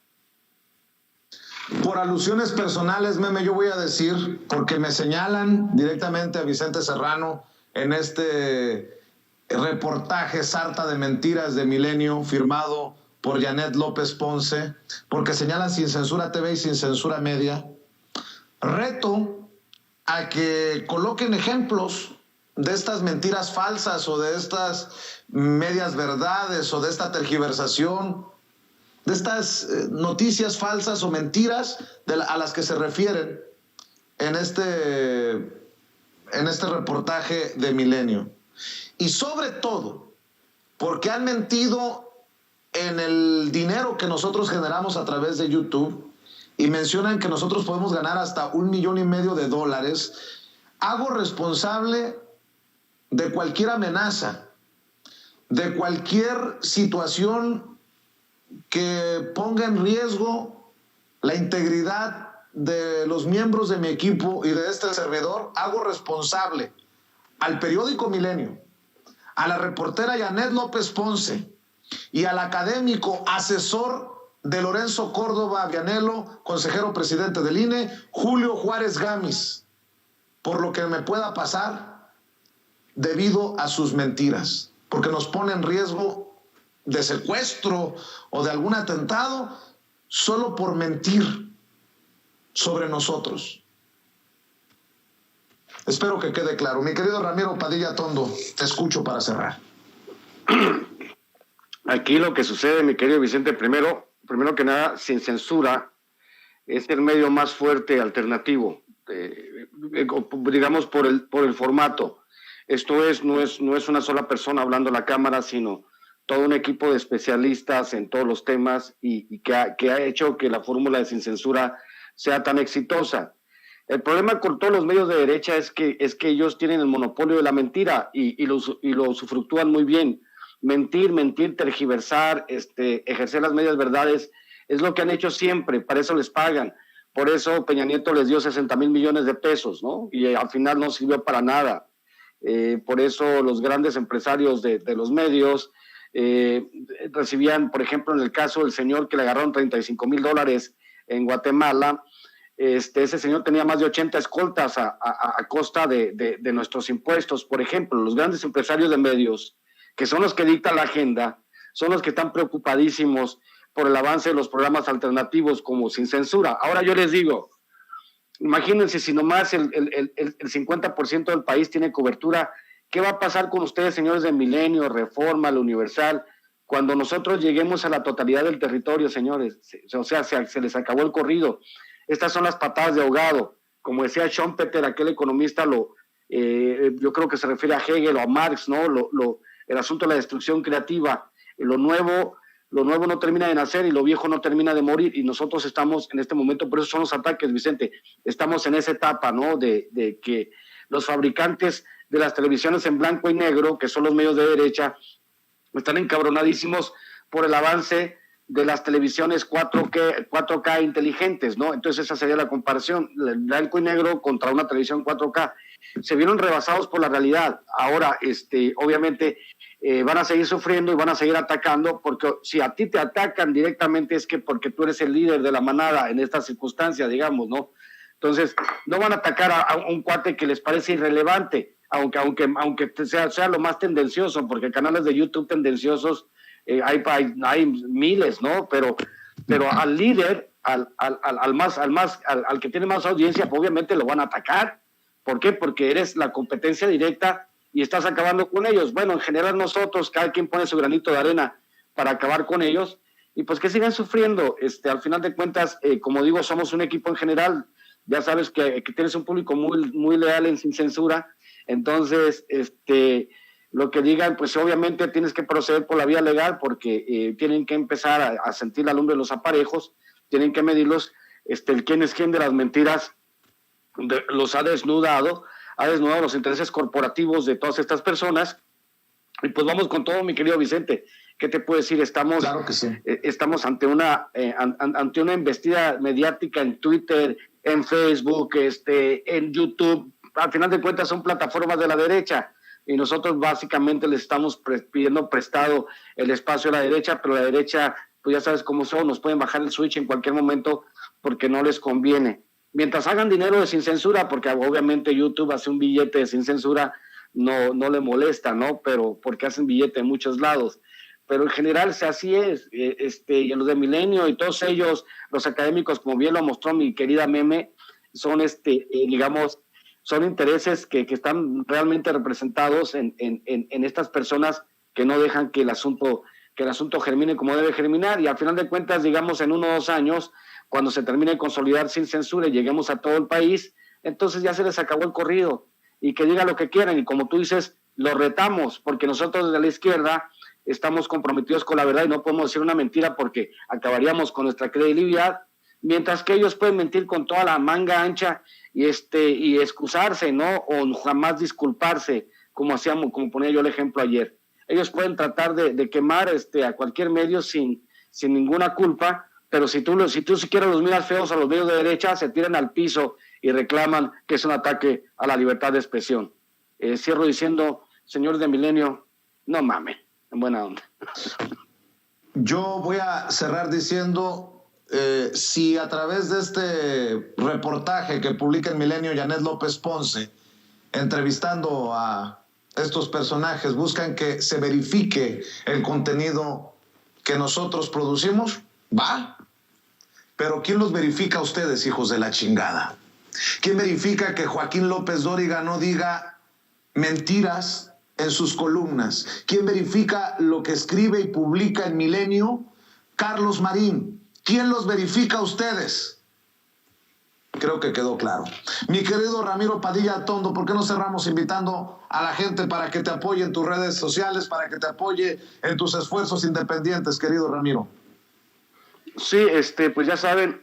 Por alusiones personales, Meme, yo voy a decir, porque me señalan directamente a Vicente Serrano en este reportaje sarta de mentiras de Milenio firmado por Janet López Ponce, porque señalan Sin Censura TV y Sin Censura Media. Reto a que coloquen ejemplos de estas mentiras falsas o de estas medias verdades o de esta tergiversación, de estas noticias falsas o mentiras a las que se refieren en este reportaje de Milenio. Y sobre todo, porque han mentido en el dinero que nosotros generamos a través de YouTube y mencionan que nosotros podemos ganar hasta $1,5 millones. Hago responsable de cualquier amenaza, de cualquier situación que ponga en riesgo la integridad de los miembros de mi equipo y de este servidor. Hago responsable al periódico Milenio, a la reportera Janet López Ponce y al académico asesor de Lorenzo Córdoba Vianello, consejero presidente del INE, Julio Juárez Gámez, por lo que me pueda pasar debido a sus mentiras, porque nos pone en riesgo de secuestro o de algún atentado solo por mentir sobre nosotros. Espero que quede claro. Mi querido Ramiro Padilla Tondo, te escucho para cerrar. Aquí lo que sucede, mi querido Vicente, primero que nada, Sin Censura es el medio más fuerte alternativo, digamos por el formato. Esto no es una sola persona hablando a la cámara, sino todo un equipo de especialistas en todos los temas y que ha hecho que la fórmula de Sin Censura sea tan exitosa. El problema con todos los medios de derecha es que ellos tienen el monopolio de la mentira y lo usufructúan muy bien. Mentir, tergiversar, ejercer las medias verdades, es lo que han hecho siempre, para eso les pagan. Por eso Peña Nieto les dio 60,000 millones de pesos, ¿no? Y al final no sirvió para nada. Por eso los grandes empresarios de los medios recibían, por ejemplo, en el caso del señor que le agarraron $35,000 en Guatemala, ese señor tenía más de 80 escoltas a costa de nuestros impuestos. Por ejemplo, los grandes empresarios de medios, que son los que dictan la agenda, son los que están preocupadísimos por el avance de los programas alternativos como Sin Censura. Ahora yo les digo, imagínense si nomás el 50% del país tiene cobertura, ¿qué va a pasar con ustedes, señores de Milenio, Reforma, La Universal, cuando nosotros lleguemos a la totalidad del territorio, señores? O sea, se les acabó el corrido. Estas son las patadas de ahogado. Como decía Schumpeter, aquel economista, yo creo que se refiere a Hegel o a Marx, ¿no? El asunto de la destrucción creativa. Lo nuevo no termina de nacer y lo viejo no termina de morir, y nosotros estamos en este momento, por eso son los ataques, Vicente, estamos en esa etapa, ¿no? De que los fabricantes de las televisiones en blanco y negro, que son los medios de derecha, están encabronadísimos por el avance de las televisiones 4K inteligentes, ¿no? Entonces esa sería la comparación, el blanco y negro contra una televisión 4K. Se vieron rebasados por la realidad. Ahora, obviamente, van a seguir sufriendo y van a seguir atacando, porque si a ti te atacan directamente es que porque tú eres el líder de la manada en esta circunstancia, digamos, ¿no? Entonces, no van a atacar a un cuate que les parece irrelevante, aunque sea lo más tendencioso, porque canales de YouTube tendenciosos hay miles, ¿no? Pero al líder, al que tiene más audiencia, pues obviamente lo van a atacar. ¿Por qué? Porque eres la competencia directa y estás acabando con ellos. Bueno, en general nosotros, cada quien pone su granito de arena para acabar con ellos, y pues que sigan sufriendo. Al final de cuentas, como digo, somos un equipo en general, ya sabes que tienes un público muy, muy leal en Sin Censura, entonces, lo que digan, pues obviamente tienes que proceder por la vía legal porque tienen que empezar a sentir la lumbre de los aparejos, tienen que medirlos, el quién es quién de las mentiras los ha desnudado los intereses corporativos de todas estas personas. Y pues vamos con todo, mi querido Vicente. ¿Qué te puedo decir? Claro que sí. Estamos ante una embestida mediática en Twitter, en Facebook, en YouTube. Al final de cuentas son plataformas de la derecha y nosotros básicamente les estamos pidiendo prestado el espacio a la derecha, pero la derecha, pues ya sabes cómo son, nos pueden bajar el switch en cualquier momento porque no les conviene. Mientras hagan dinero de Sin Censura, porque obviamente YouTube hace un billete de Sin Censura, no le molesta, ¿no? Pero porque hacen billete en muchos lados. Pero en general así es, y los de Milenio y todos ellos, los académicos, como bien lo mostró mi querida Meme, son, digamos, son intereses que están realmente representados en estas personas que no dejan que el asunto germine como debe germinar, y al final de cuentas, digamos, en 1 o 2 años, cuando se termine de consolidar Sin Censura y lleguemos a todo el país, entonces ya se les acabó el corrido, y que digan lo que quieran, y como tú dices, lo retamos, porque nosotros desde la izquierda estamos comprometidos con la verdad y no podemos decir una mentira porque acabaríamos con nuestra credibilidad, mientras que ellos pueden mentir con toda la manga ancha y excusarse, ¿no? O jamás disculparse, como ponía yo el ejemplo ayer. Ellos pueden tratar de quemar a cualquier medio sin ninguna culpa, pero si tú siquiera los miras feos a los medios de derecha, se tiran al piso y reclaman que es un ataque a la libertad de expresión. Cierro diciendo, señores de Milenio, no mamen, en buena onda. Yo voy a cerrar diciendo, si a través de este reportaje que publica en Milenio Janet López Ponce, entrevistando a estos personajes, buscan que se verifique el contenido que nosotros producimos, va. Pero ¿quién los verifica a ustedes, hijos de la chingada? ¿Quién verifica que Joaquín López Dóriga no diga mentiras en sus columnas? ¿Quién verifica lo que escribe y publica en Milenio Carlos Marín? ¿Quién los verifica a ustedes? Creo que quedó claro. Mi querido Ramiro Padilla Tondo, ¿por qué no cerramos invitando a la gente para que te apoye en tus redes sociales, para que te apoye en tus esfuerzos independientes, querido Ramiro? Sí, pues ya saben,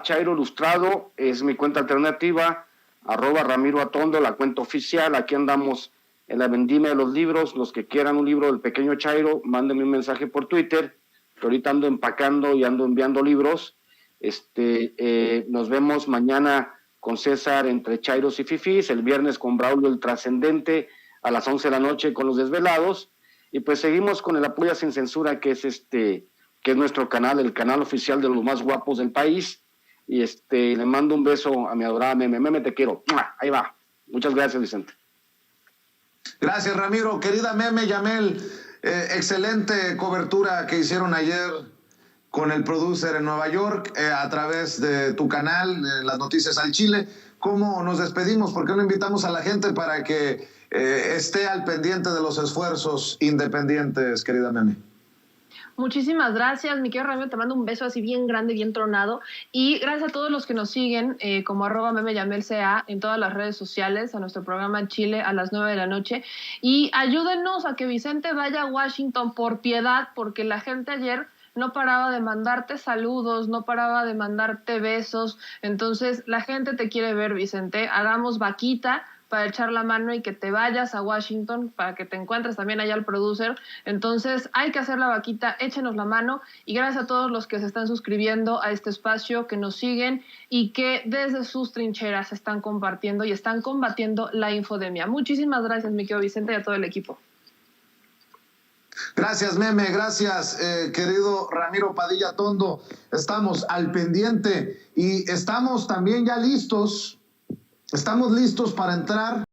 @Chairo Ilustrado es mi cuenta alternativa, @Ramiro Atondo, la cuenta oficial. Aquí andamos en la vendimia de los libros. Los que quieran un libro del pequeño Chairo, mándenme un mensaje por Twitter, que ahorita ando empacando y ando enviando libros. Nos vemos mañana con César entre Chairos y Fifís, el viernes con Braulio el Trascendente a las 11 de la noche con Los Desvelados, y pues seguimos con el Apoya Sin Censura, que es nuestro canal, el canal oficial de los más guapos del país, y le mando un beso a mi adorada Meme. Meme, te quiero. Ahí va. Muchas gracias, Vicente. Gracias, Ramiro. Querida Meme Yamel, excelente cobertura que hicieron ayer con el producer en Nueva York, a través de tu canal, Las Noticias al Chile. ¿Cómo nos despedimos? ¿Por qué no invitamos a la gente para que esté al pendiente de los esfuerzos independientes, querida Meme? Muchísimas gracias, mi querido Ramiro, te mando un beso así bien grande, bien tronado, y gracias a todos los que nos siguen como @memeyamelca en todas las redes sociales, a nuestro programa en Chile a las 9 de la noche, y ayúdenos a que Vicente vaya a Washington por piedad, porque la gente ayer no paraba de mandarte saludos, no paraba de mandarte besos, entonces la gente te quiere ver, Vicente. Hagamos vaquita para echar la mano y que te vayas a Washington, para que te encuentres también allá al producer. Entonces hay que hacer la vaquita, échenos la mano, y gracias a todos los que se están suscribiendo a este espacio, que nos siguen y que desde sus trincheras están compartiendo y están combatiendo la infodemia. Muchísimas gracias, mi querido Vicente, y a todo el equipo. Gracias, Meme, gracias, querido Ramiro Padilla Tondo. Estamos al pendiente y estamos también ya listos. Estamos listos para entrar